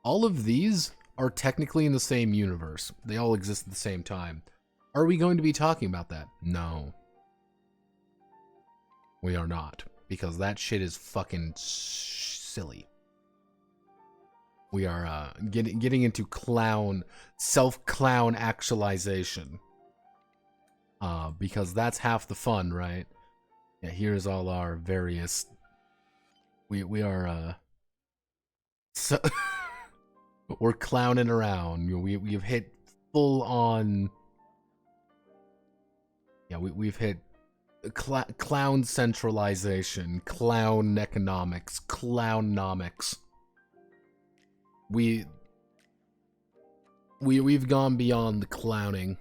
All of these are technically in the same universe. They all exist at the same time. Are we going to be talking about that? No. We are not. Because that shit is fucking silly. We are getting into self-clown actualization. Because that's half the fun, right? Yeah, here's all our various... We are, so we're clowning around. We've hit full on... Yeah, we've hit clown centralization, clown economics, clownomics. We've gone beyond the clowning.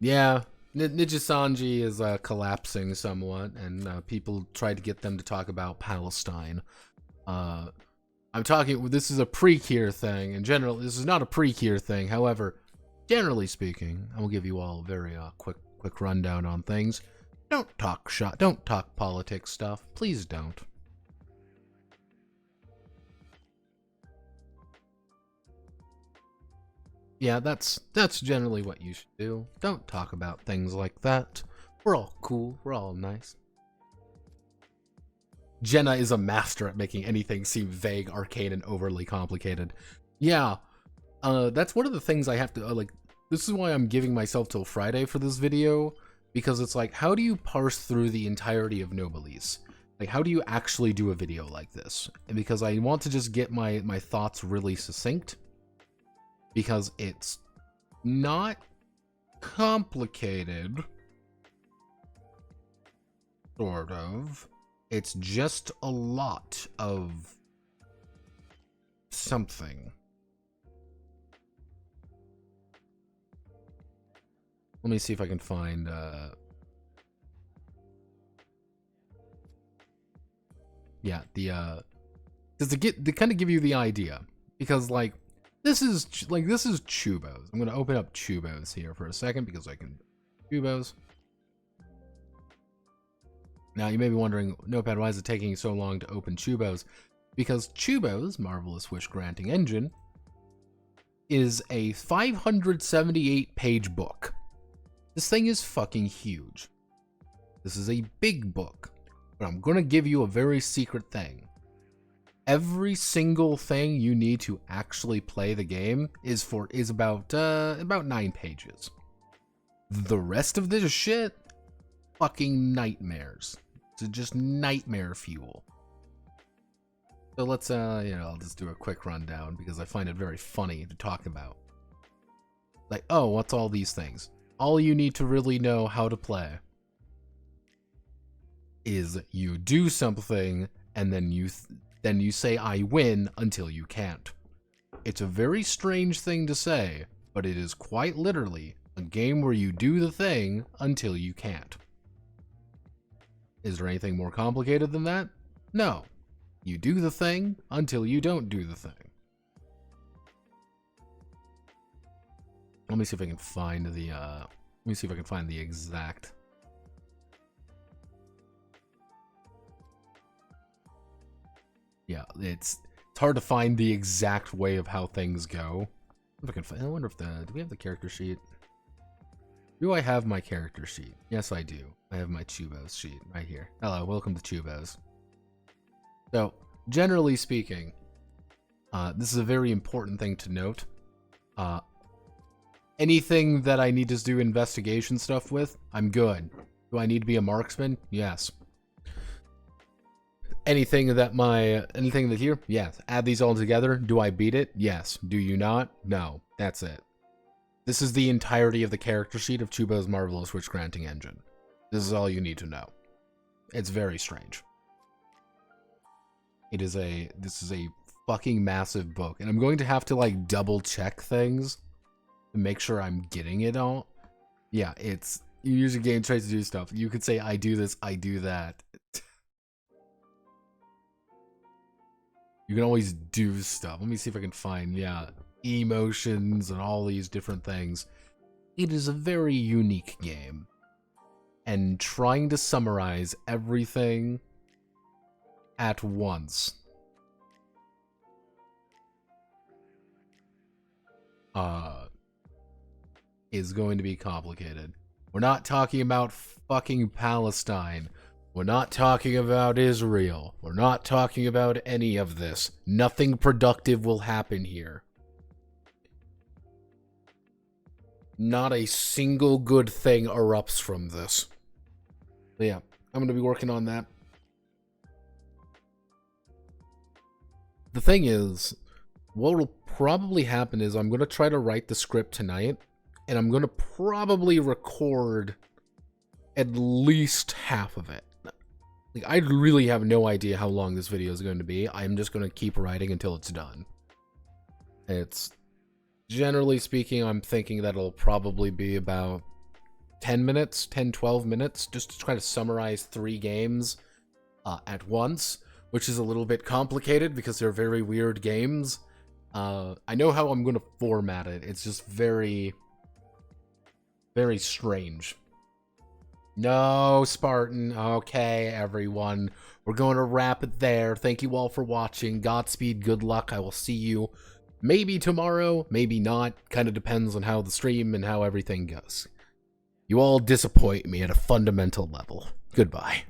Yeah, Nijisanji is collapsing somewhat, and people tried to get them to talk about Palestine. This is a pre-Cure thing. In general, this is not a pre-Cure thing. However, generally speaking, I will give you all a very quick rundown on things. Don't talk politics stuff. Please don't. Yeah, that's generally what you should do. Don't talk about things like that. We're all cool. We're all nice. Jenna is a master at making anything seem vague, arcane, and overly complicated. Yeah, that's one of the things I have to, like, this is why I'm giving myself till Friday for this video, because it's like, how do you parse through the entirety of Noblesse? Like, how do you actually do a video like this? And because I want to just get my thoughts really succinct, because it's not complicated, sort of. It's just a lot of something. Let me see if I can find, yeah, to kind of give you the idea, because like, this is Chubos. I'm gonna open up Chubos here for a second because I can Chubos. Now you may be wondering, Notepad, why is it taking so long to open Chubos? Because Chubos, Marvelous Wish Granting Engine, is a 578-page book. This thing is fucking huge. This is a big book, but I'm gonna give you a very secret thing. Every single thing you need to actually play the game is about 9 pages. The rest of this shit, fucking nightmares. It's just nightmare fuel. So let's I'll just do a quick rundown because I find it very funny to talk about. Like, oh, what's all these things? All you need to really know how to play is you do something and then you say I win until you can't. It's a very strange thing to say, but it is quite literally a game where you do the thing until you can't. Is there anything more complicated than that? No. You do the thing until you don't do the thing. Let me see if I can find the exact. Yeah, it's hard to find the exact way of how things go. If I can find, I wonder if do we have the character sheet? Do I have my character sheet? Yes, I do. I have my Chubos sheet right here. Hello, welcome to Chubos. So, generally speaking, this is a very important thing to note. Anything that I need to do investigation stuff with, I'm good. Do I need to be a marksman? Yes. Anything that here? Yes. Add these all together. Do I beat it? Yes. Do you not? No. That's it. This is the entirety of the character sheet of Chubo's Marvelous Wish Granting Engine. This is all you need to know. It's very strange. This is a fucking massive book, and I'm going to have to like double check things to make sure I'm getting it all. Yeah, you use a game tries to do stuff. You could say I do this, I do that. You can always do stuff. Let me see if I can find, yeah, emotions and all these different things. It is a very unique game. And trying to summarize everything at once is going to be complicated. We're not talking about fucking Palestine. We're not talking about Israel. We're not talking about any of this. Nothing productive will happen here. Not a single good thing erupts from this. But yeah, I'm going to be working on that. The thing is, what will probably happen is I'm going to try to write the script tonight, and I'm going to probably record at least half of it. Like, I really have no idea how long this video is going to be. I'm just going to keep writing until it's done. It's, generally speaking, I'm thinking that it'll probably be about 10 minutes, 10, 12 minutes, just to try to summarize 3 games at once, which is a little bit complicated because they're very weird games. I know how I'm going to format it. It's just very, very strange. No, Spartan. Okay, everyone. We're going to wrap it there. Thank you all for watching. Godspeed, good luck. I will see you maybe tomorrow, maybe not. Kind of depends on how the stream and how everything goes. You all disappoint me at a fundamental level. Goodbye.